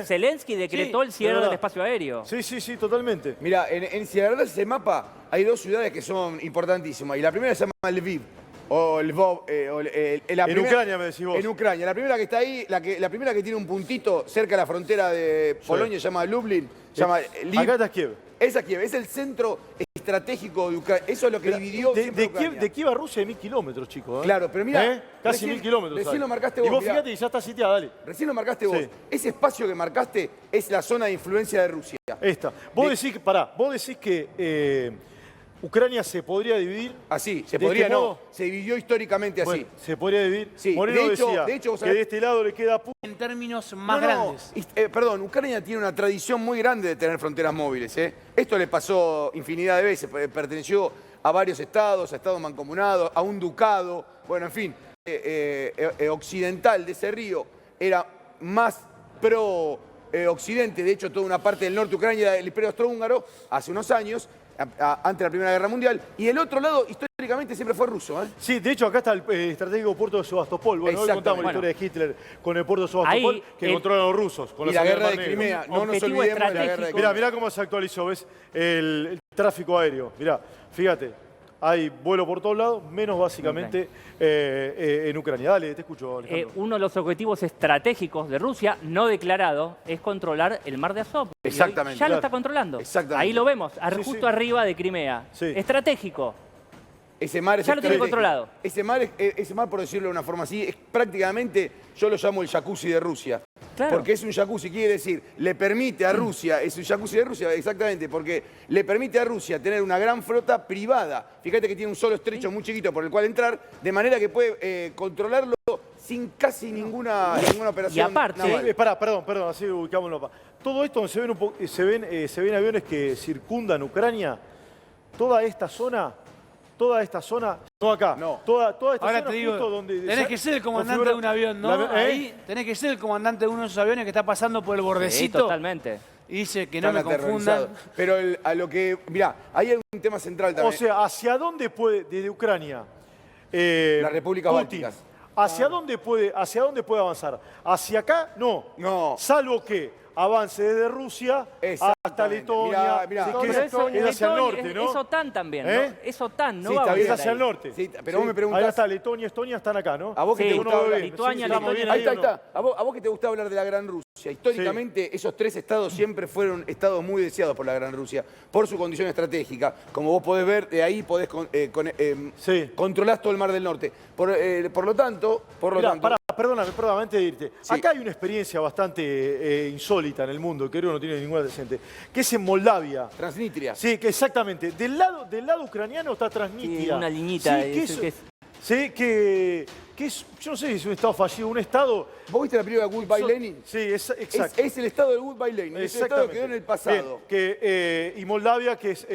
Zelensky decretó el cierre del espacio aéreo. Sí, totalmente. Mira, si la verdad ese mapa, hay dos ciudades que son importantísimas. Y la primera se llama Lviv. O Lvov. En Ucrania, me decís vos. En Ucrania. La primera que está ahí, la primera que tiene un puntito cerca de la frontera de Polonia, se llama Lublin. Acá está Kiev. Esa Kiev, es el centro estratégico de Ucrania. Eso es lo que dividió de Kiev a Rusia hay 1000 kilómetros, chicos. Claro, pero mira... Casi 1000 kilómetros. Recién lo marcaste vos. Y vos fíjate que ya está sitiada, dale. Recién lo marcaste vos. Ese espacio que marcaste es la zona de influencia de Rusia. Esta. Vos decís que Ucrania se podría dividir... Así, se podría no. Se dividió históricamente así. Bueno, se podría dividir. Sí. Moreno decía que de este lado le queda... En términos más grandes. Perdón, Ucrania tiene una tradición muy grande de tener fronteras móviles. Esto le pasó infinidad de veces. Perteneció a varios estados, a estados mancomunados, a un ducado. Bueno, en fin, occidental de ese río era más pro-occidente. De hecho, toda una parte del norte de Ucrania era el Imperio Austrohúngaro hace unos años, antes de la Primera Guerra Mundial. Y el otro lado, históricamente, siempre fue ruso. Sí, de hecho, acá está el estratégico puerto de Sebastopol. Bueno, hoy contamos la historia de Hitler con el puerto de Sebastopol, que controlan los rusos. Con y la guerra de Crimea. No nos olvidemos de la guerra de Crimea. Mirá cómo se actualizó, ¿ves? El tráfico aéreo. Mirá, fíjate. hay vuelo por todos lados, menos básicamente en Ucrania. Dale, te escucho, Alejandro. Uno de los objetivos estratégicos de Rusia, no declarado, es controlar el mar de Azov. Exactamente. Ya lo está controlando. Exactamente. Ahí lo vemos, justo arriba de Crimea. Estratégico. Ese mar es ya lo tiene controlado. Ese mar, por decirlo de una forma así, es prácticamente, yo lo llamo el jacuzzi de Rusia. Claro. Porque es un jacuzzi, quiere decir, le permite a Rusia, es un jacuzzi de Rusia, exactamente, porque le permite a Rusia tener una gran flota privada. Fíjate que tiene un solo estrecho muy chiquito por el cual entrar, de manera que puede controlarlo sin casi ninguna operación. Y aparte... naval. Perdón, así ubicámoslo. Todo esto donde se ven aviones que circundan Ucrania, toda esta zona, no acá, toda esta Ahora zona te digo, justo donde... tenés que ser el comandante de un avión, ¿no? Ahí tenés que ser el comandante de uno de esos aviones que está pasando por el bordecito. Sí, totalmente. Y dice que no Están me confundan. aterrorizados. Pero a lo que... Mirá, ahí hay un tema central también. O sea, ¿hacia dónde puede, desde Ucrania, las repúblicas Putin, bálticas? ¿hacia dónde puede avanzar? ¿Hacia acá? No. Salvo que avance desde Rusia hasta Letonia. Mirá. Que es hacia el norte, ¿no? Es OTAN también, ¿no? Es OTAN, ¿no? Sí, está bien. Es hacia el norte. Sí, pero vos me preguntás... Ahí está, Letonia, Estonia están acá, ¿no? A vos que te gusta hablar... Lituania, Ahí está. A vos que te gusta hablar de la Gran Rusia. Históricamente, esos tres estados siempre fueron estados muy deseados por la Gran Rusia, por su condición estratégica. Como vos podés ver, de ahí podés controlás todo el Mar del Norte. Por lo tanto... Perdóname, antes de irte. Sí. Acá hay una experiencia bastante insólita en el mundo, que creo que no tiene ninguna decente, que es en Moldavia. Transnistria. Sí, que exactamente. Del lado ucraniano está Transnistria. Sí, una liñita. Sí, que es, yo no sé si es un estado fallido, un estado... ¿Vos viste la película Goodbye Lenin? Sí, exacto. Es el estado de Goodbye Lenin. Es el estado que quedó en el pasado. Bien, y Moldavia, que es...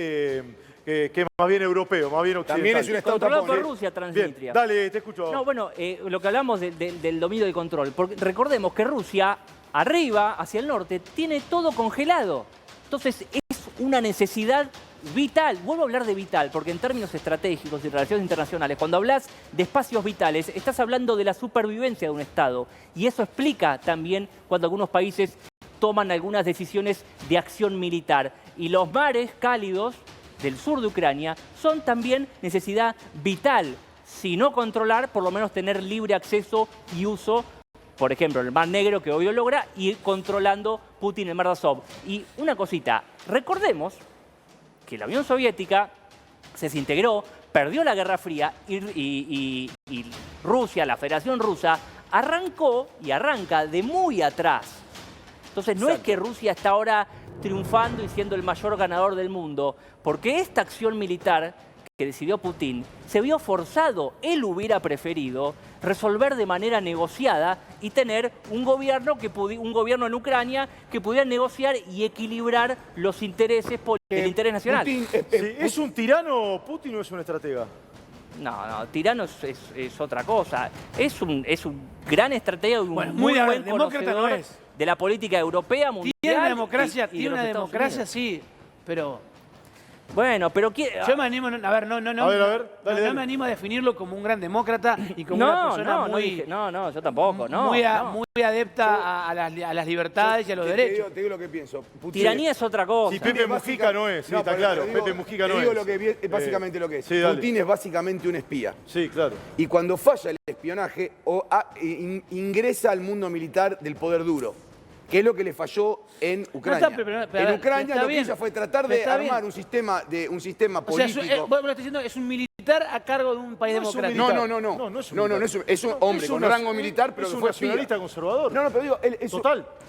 que es más bien europeo, más bien occidental. También es un estado controlado por Rusia, Transnistria. Bien, dale, te escucho. No, bueno, lo que hablamos del dominio de control. Porque recordemos que Rusia, arriba, hacia el norte, tiene todo congelado. Entonces, es una necesidad vital. Vuelvo a hablar de vital, porque en términos estratégicos y relaciones internacionales, cuando hablas de espacios vitales, estás hablando de la supervivencia de un Estado. Y eso explica también cuando algunos países toman algunas decisiones de acción militar. Y los mares cálidos del sur de Ucrania son también necesidad vital, si no controlar, por lo menos tener libre acceso y uso, por ejemplo, el Mar Negro, que hoy lo logra, y controlando Putin el Mar de Azov. Y una cosita, recordemos que la Unión Soviética se desintegró, perdió la Guerra Fría y Rusia, la Federación Rusa, arrancó y arranca de muy atrás. Entonces no es que Rusia está ahora triunfando y siendo el mayor ganador del mundo, porque esta acción militar que decidió Putin se vio forzado, él hubiera preferido resolver de manera negociada y tener un gobierno en Ucrania que pudiera negociar y equilibrar los intereses del interés nacional. ¿Es un tirano Putin o es un estratega? No, tirano es otra cosa. Es un gran estratega y un muy buen conocedor de la política europea, mundial. Tiene una democracia, sí, pero... Bueno, pero... Yo me animo... A ver, no me animo a definirlo como un gran demócrata y como una persona muy... No, yo tampoco, muy adepta a las libertades y a los derechos. Te digo lo que pienso. Tiranía es otra cosa. Si Pepe Mujica no es, está claro. Pepe Mujica no es. Te digo básicamente lo que es. Sí, Putin es básicamente un espía. Sí, claro. Y cuando falla el espionaje, ingresa al mundo militar del poder duro, que es lo que le falló en Ucrania. En Ucrania lo que hizo fue tratar de armar un sistema político. O sea, vos lo estás diciendo, es un militar a cargo de un país democrático. No, es un hombre con rango militar, pero que fue nacionalista conservador. No, pero digo,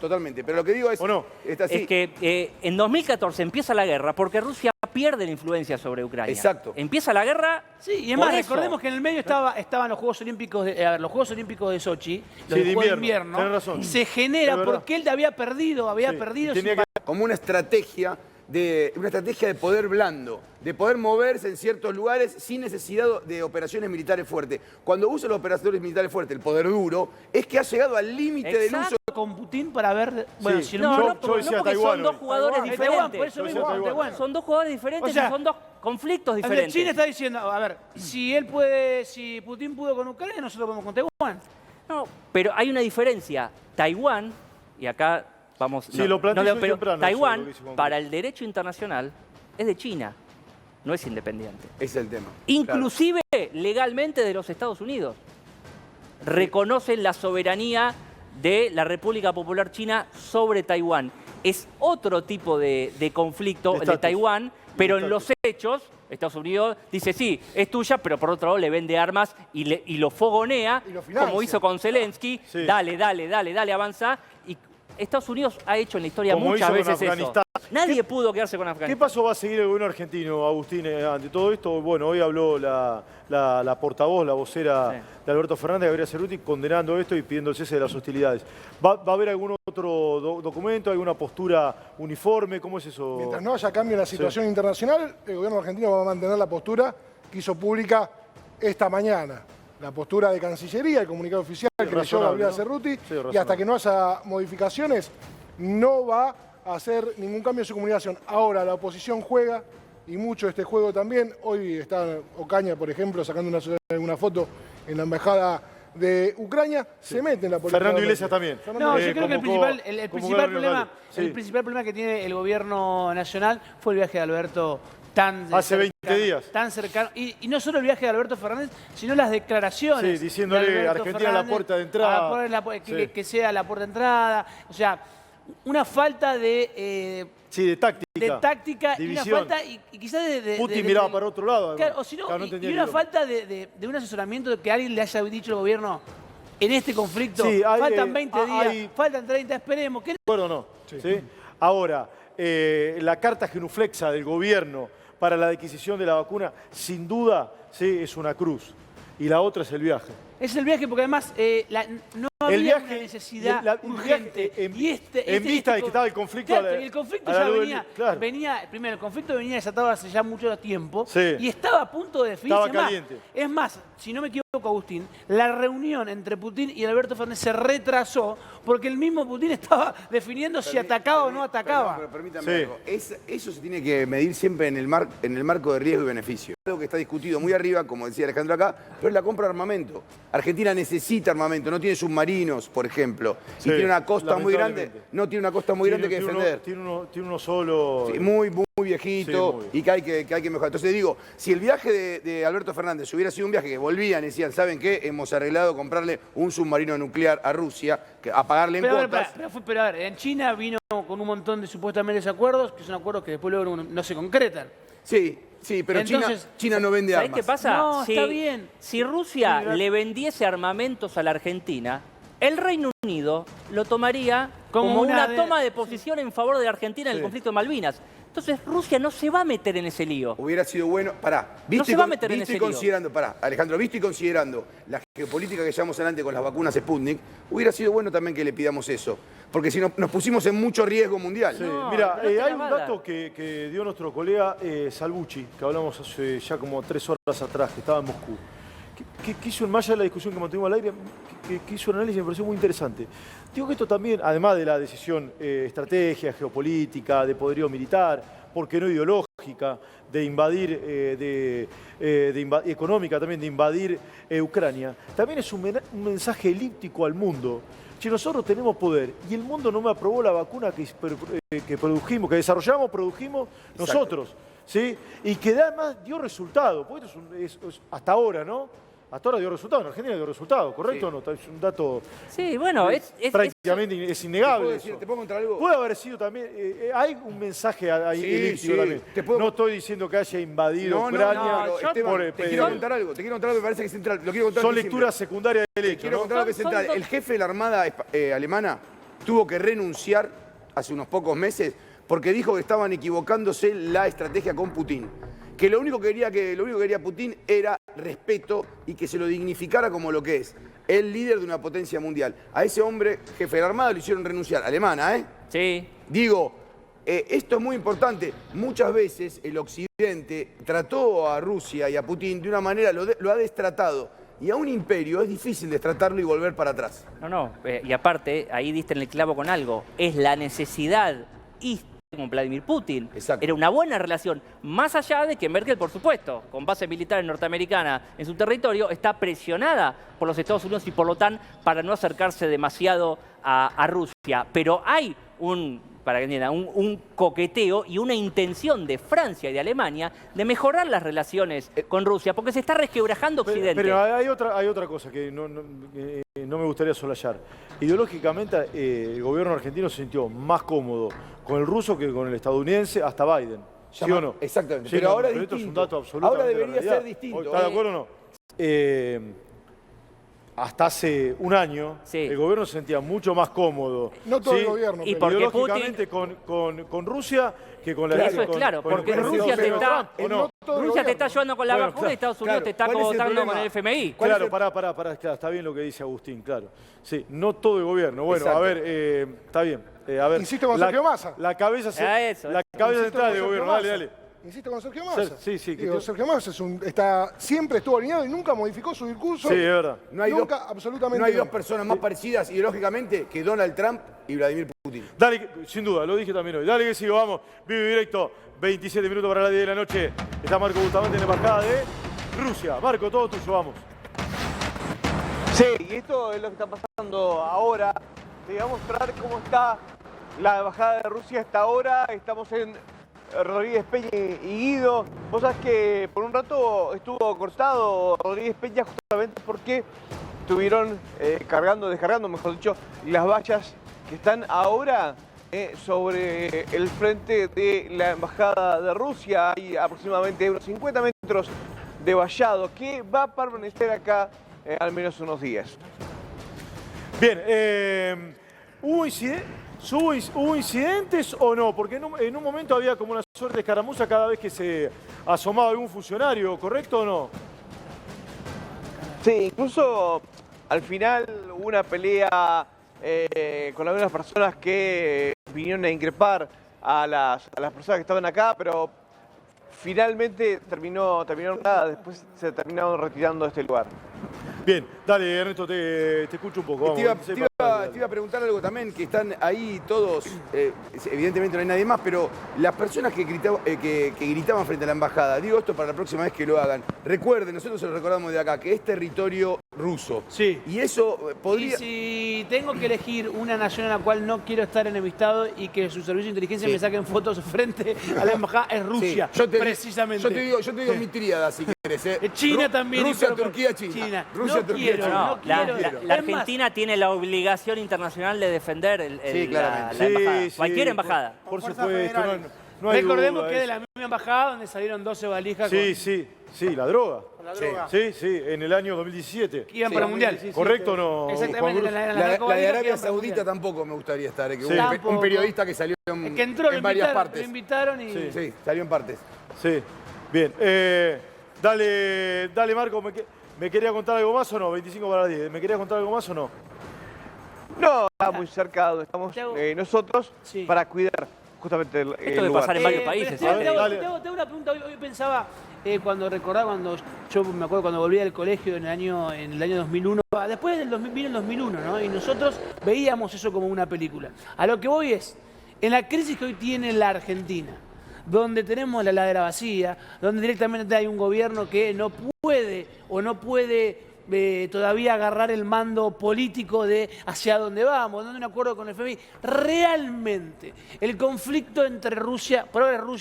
totalmente. Pero lo que digo es... Es que en 2014 empieza la guerra porque Rusia pierde la influencia sobre Ucrania. Exacto. Empieza la guerra. Sí, y además recordemos que en el medio estaban los Juegos Olímpicos los Juegos Olímpicos de Sochi, los Juegos de invierno. Tenés razón. Se genera porque él había perdido como una estrategia de poder blando, de poder moverse en ciertos lugares sin necesidad de operaciones militares fuertes. Cuando usa los operaciones militares fuertes, el poder duro, es que ha llegado al límite del uso con Putin para ver... Bueno, si porque son dos jugadores diferentes. Por eso mismo, son dos jugadores diferentes, y son dos conflictos diferentes. China está diciendo, a ver, si Putin pudo con Ucrania, nosotros podemos con Taiwán. No, pero hay una diferencia. Taiwán, y acá vamos... Sí, lo planteé pero temprano. Taiwán, para el derecho internacional, es de China. no es independiente. Ese es el tema. Inclusive legalmente de los Estados Unidos. Reconocen la soberanía de la República Popular China sobre Taiwán. Es otro tipo de conflicto, el de Taiwán, pero en los hechos, Estados Unidos dice sí, es tuya, pero por otro lado le vende armas y lo fogonea, como hizo con Zelensky. Sí. Dale, avanza. Y Estados Unidos ha hecho en la historia como muchas veces eso. Nadie pudo quedarse con Afganistán. ¿Qué paso va a seguir el gobierno argentino, Agustín, ante todo esto? Bueno, hoy habló la portavoz, la vocera de Alberto Fernández, Gabriela Cerruti, condenando esto y pidiendo el cese de las hostilidades. ¿Va a haber algún otro documento, alguna postura uniforme? ¿Cómo es eso? Mientras no haya cambio en la situación internacional, el gobierno argentino va a mantener la postura que hizo pública esta mañana. La postura de Cancillería, el comunicado oficial que leyó Gabriela Cerruti, y hasta que no haya modificaciones, no va a hacer ningún cambio en su comunicación. Ahora la oposición juega, y mucho este juego también. Hoy está Ocaña, por ejemplo, sacando una foto en la embajada de Ucrania, se mete en la política. Fernando Iglesias también. No, yo creo que el principal problema que tiene el gobierno nacional fue el viaje de Alberto hace 20 días. Tan cercano. Y no solo el viaje de Alberto Fernández, sino las declaraciones. Sí, diciéndole a Argentina la puerta de entrada. Que sea la puerta de entrada. O sea, una falta de... de táctica. De táctica división. Y una falta, y quizás de... Putin miraba para otro lado. Claro, o si no, y una falta de un asesoramiento de que alguien le haya dicho al gobierno, en este conflicto, faltan 20 días, faltan 30, esperemos. Bueno, no. Sí. Ahora, la carta genuflexa del gobierno para la adquisición de la vacuna, sin duda, es una cruz. Y la otra es el viaje. Es el viaje porque además no había una necesidad urgente. En vista de que estaba el conflicto. Claro, el conflicto ya venía, primero, el conflicto venía desatado hace ya mucho tiempo y estaba a punto de definirse. Estaba caliente. Es más, si no me equivoco, Agustín, la reunión entre Putin y Alberto Fernández se retrasó porque el mismo Putin estaba definiendo si atacaba o no atacaba. Pero permítame algo. Eso se tiene que medir siempre en el marco de riesgo y beneficio. Algo que está discutido muy arriba, como decía Alejandro acá, pero es la compra de armamento. Argentina necesita armamento, no tiene submarinos, por ejemplo. Y tiene una costa muy grande. No tiene una costa muy grande que defender. Tiene uno solo. Sí, muy viejito y que hay que mejorar. Entonces digo, si el viaje de Alberto Fernández hubiera sido un viaje que volvían y decían, ¿saben qué? Hemos arreglado comprarle un submarino nuclear a Rusia, a pagarle en cuotas. Pero a ver, en China vino con un montón de supuestamente desacuerdos, que son acuerdos que después luego no se concretan. Sí, pero entonces, China no vende armas. ¿Sabés qué pasa? No, está bien. Si Rusia le vendiese armamentos a la Argentina, el Reino Unido lo tomaría como una toma de posición en favor de la Argentina en el conflicto de Malvinas. Entonces Rusia no se va a meter en ese lío. Hubiera sido bueno, Alejandro, visto y considerando la geopolítica que llevamos adelante con las vacunas Sputnik, hubiera sido bueno también que le pidamos eso. Porque si nos pusimos en mucho riesgo mundial. Sí. Mira, hay un dato que dio nuestro colega Salvucci, que hablamos hace ya como 3 horas atrás, que estaba en Moscú. Que hizo, más allá de la discusión que mantuvimos al aire, que hizo un análisis que me pareció muy interesante. Digo que esto también, además de la decisión estrategia, geopolítica, de poderío militar, porque no ideológica, de invadir, económica también, de invadir Ucrania, también es un mensaje elíptico al mundo. Si nosotros tenemos poder y el mundo no me aprobó la vacuna que produjimos, que desarrollamos, produjimos nosotros, ¿sí? Y que además dio resultado, porque esto es hasta ahora, ¿no? Hasta ahora dio resultado, en Argentina dio resultado, ¿correcto o no? Es un dato prácticamente es innegable. ¿Te puedo contar algo? Puede haber sido también, hay un mensaje ahí elíptico también. No estoy diciendo que haya invadido Ucrania. Te quiero contar algo, me parece que es central. Lo quiero contar. Son lecturas secundarias del hecho. Quiero contar algo que es central. El jefe de la Armada alemana tuvo que renunciar hace unos pocos meses porque dijo que estaban equivocándose la estrategia con Putin. Que lo único que quería Putin era respeto y que se lo dignificara como lo que es. El líder de una potencia mundial. A ese hombre, jefe de la Armada, lo hicieron renunciar. Alemana, ¿eh? Sí. Digo, esto es muy importante. Muchas veces el Occidente trató a Rusia y a Putin de una manera, lo ha destratado. Y a un imperio es difícil destratarlo y volver para atrás. Y aparte, ahí diste en el clavo con algo. Es la necesidad histórica con Vladimir Putin. Exacto. Era una buena relación, más allá de que Merkel, por supuesto, con base militar norteamericana en su territorio, está presionada por los Estados Unidos y por la OTAN para no acercarse demasiado a Rusia. Pero hay para que entiendan, un coqueteo y una intención de Francia y de Alemania de mejorar las relaciones con Rusia, porque se está resquebrajando Occidente. Pero hay otra cosa que no me gustaría solayar. Ideológicamente, el gobierno argentino se sintió más cómodo con el ruso que con el estadounidense hasta Biden. ¿Sí o no? Exactamente. Sí, pero no, ahora pero es esto es un distinto. dato absolutamente Ahora debería de la ser realidad. distinto. ¿Está de acuerdo o no? Hasta hace un año, el gobierno se sentía mucho más cómodo. No todo el gobierno. Y porque ideológicamente con Rusia que con la Eso es claro, porque Rusia te está ayudando con la vacuna y Estados Unidos te está cobotando con el FMI. Claro, pará, está bien lo que dice Agustín, claro. Sí, no todo el gobierno. Bueno, a ver, está bien. A ver, insisto con Sergio Massa. La cabeza central del gobierno, dale. Insisto con Sergio Massa. Sí. Sergio Massa siempre estuvo alineado y nunca modificó su discurso. Sí, es verdad. Absolutamente. No hay dos personas más parecidas ideológicamente que Donald Trump y Vladimir Putin. Dale, sin duda, lo dije también hoy. Dale que sigo, vamos. Vivo y directo, 27 minutos para las 10 de la noche. Está Marco Bustamante en la embajada de Rusia. Marco, todo tuyo, vamos. Sí, y esto es lo que está pasando ahora. Te voy a mostrar cómo está la embajada de Rusia hasta ahora. Estamos en Rodríguez Peña y Guido. Vos sabés que por un rato estuvo cortado Rodríguez Peña justamente porque estuvieron descargando, mejor dicho, las vallas que están ahora sobre el frente de la embajada de Rusia. Hay aproximadamente unos 50 metros de vallado que va a permanecer acá al menos unos días. Bien, ¿hubo incidentes o no? Porque en un momento había como una suerte de escaramuza cada vez que se asomaba algún funcionario, ¿correcto o no? Sí, incluso al final hubo una pelea con algunas personas que vinieron a increpar a las personas que estaban acá, pero finalmente terminaron nada, después se terminaron retirando de este lugar. Bien, dale Ernesto, te escucho un poco. Te iba a preguntar algo también, que están ahí todos, evidentemente no hay nadie más, pero las personas que gritaban frente a la embajada, digo esto para la próxima vez que lo hagan, recuerden, nosotros se lo recordamos de acá, que es territorio ruso. Sí. Y eso podría... Y si tengo que elegir una nación en la cual no quiero estar enemistado y que su servicio de inteligencia me saquen fotos frente a la embajada, es Rusia, precisamente. Yo te digo mi tríada, si quieres. China también. Rusia, Turquía, China. Rusia, Turquía, China. La Argentina tiene la obligación internacional de defender la embajada. Cualquier embajada. Por supuesto, no hay Recordemos duda que es de la misma embajada donde salieron 12 valijas. Sí, la droga. La droga. Sí, en el año 2017. Iban para el Mundial. ¿Correcto o no? Exactamente. La de Arabia Saudita tampoco me gustaría estar. Un periodista que salió en varias partes. Lo invitaron y... Sí, salió en partes. Sí, bien. Dale Marco, ¿me quería contar algo más o no? 25 para las 10. ¿Me quería contar algo más o no? No, está muy cerca donde estamos nosotros para cuidar justamente el lugar. Esto debe pasar en varios países. Te hago una pregunta. Hoy pensaba, cuando yo me acuerdo cuando volví del colegio en el año 2001, después del 2000 vino el 2001, ¿no? Y nosotros veíamos eso como una película. A lo que voy es, en la crisis que hoy tiene la Argentina, donde tenemos la heladera vacía, donde directamente hay un gobierno que no puede todavía agarrar el mando político de hacia dónde vamos, donde un acuerdo con el FMI. Realmente, el conflicto entre Rusia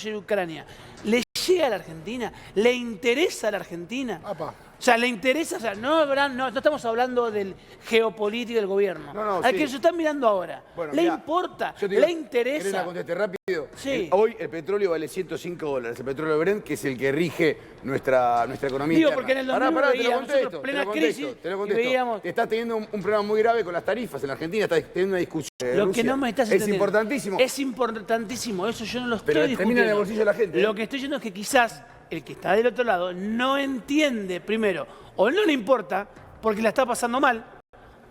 y Ucrania, ¿le llega a la Argentina? ¿Le interesa a la Argentina? O sea, le interesa, o sea, no estamos hablando del geopolítico del gobierno. Al que se están mirando ahora. Bueno, ¿Le importa? ¿Le interesa? ¿Querés la conteste rápido? Sí. Hoy el petróleo vale $105. El petróleo Brent, que es el que rige nuestra economía interna. Porque en el 2001 veíamos plena crisis y veíamos... Estás teniendo un problema muy grave con las tarifas. En la Argentina estás teniendo una discusión. Lo que no me estás entendiendo. Es importantísimo. Es importantísimo. Eso yo no lo estoy discutiendo. Pero termina en el bolsillo de la gente. Lo que estoy diciendo es que quizás el que está del otro lado no entiende, primero, o no le importa porque la está pasando mal,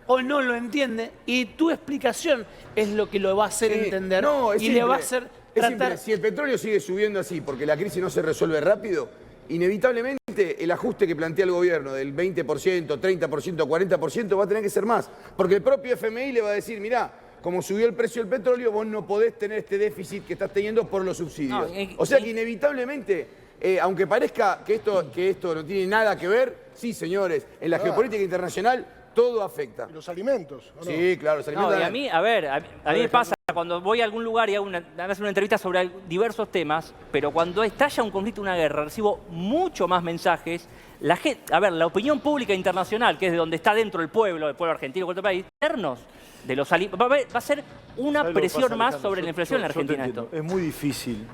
o no lo entiende, y tu explicación es lo que lo va a hacer entender y le va a hacer tratar... Si el petróleo sigue subiendo así porque la crisis no se resuelve rápido, inevitablemente el ajuste que plantea el gobierno del 20%, 30%, 40% va a tener que ser más. Porque el propio FMI le va a decir, mirá, como subió el precio del petróleo, vos no podés tener este déficit que estás teniendo por los subsidios. O sea que inevitablemente... aunque parezca que esto no tiene nada que ver, sí, señores, en la geopolítica internacional todo afecta. ¿Y los alimentos? ¿o no? Sí, claro, los alimentos. No, y a mí me pasa cuando voy a algún lugar y hago una entrevista sobre diversos temas, pero cuando estalla un conflicto, una guerra, recibo mucho más mensajes. La gente, a ver, la opinión pública internacional, que es de donde está dentro el pueblo argentino, cualquier país, de los va a ser una presión más sobre la inflación en la Argentina. Esto. Es muy difícil.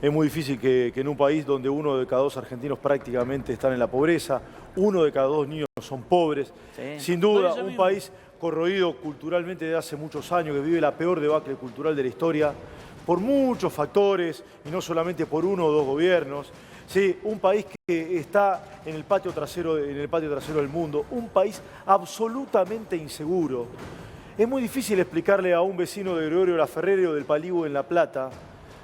Es muy difícil que en un país donde 1 de cada 2 argentinos prácticamente están en la pobreza, 1 de cada 2 niños son pobres, sin duda un país corroído culturalmente desde hace muchos años, que vive la peor debacle cultural de la historia, por muchos factores, y no solamente por 1 o 2 gobiernos. Sí, un país que está en el patio trasero del mundo, un país absolutamente inseguro. Es muy difícil explicarle a un vecino de Gregorio Laferrere o del Paligüe en La Plata,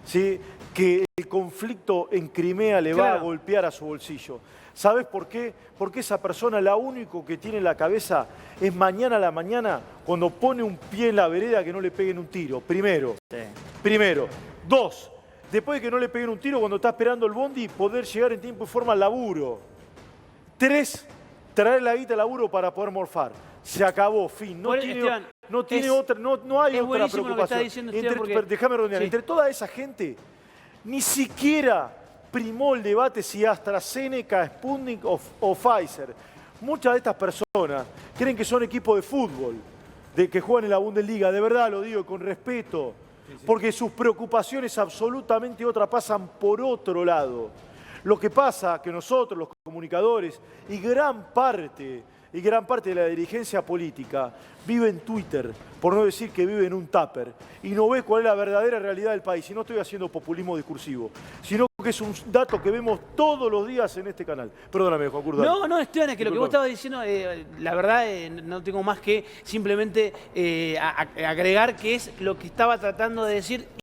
¿sí?, que el conflicto en Crimea le va a golpear a su bolsillo. ¿Sabes por qué? Porque esa persona, la único que tiene en la cabeza es mañana a la mañana, cuando pone un pie en la vereda, que no le peguen un tiro. Primero. Primero. 2, después de que no le peguen un tiro, cuando está esperando el bondi, poder llegar en tiempo y forma al laburo. 3, traer la guita al laburo para poder morfar. Se acabó, fin. No hay otra preocupación. Déjame redondear. Entre toda esa gente, ni siquiera primó el debate si AstraZeneca, Sputnik o Pfizer. Muchas de estas personas creen que son equipos de fútbol, de que juegan en la Bundesliga. De verdad lo digo con respeto, porque sus preocupaciones absolutamente otras pasan por otro lado. Lo que pasa es que nosotros, los comunicadores, y gran parte de la dirigencia política vive en Twitter, por no decir que vive en un tupper, y no ve cuál es la verdadera realidad del país. Y no estoy haciendo populismo discursivo, sino que es un dato que vemos todos los días en este canal. Perdóname, Juan Curda. No, Esteban, es que lo que vos estabas diciendo, la verdad, no tengo más que simplemente agregar que es lo que estaba tratando de decir.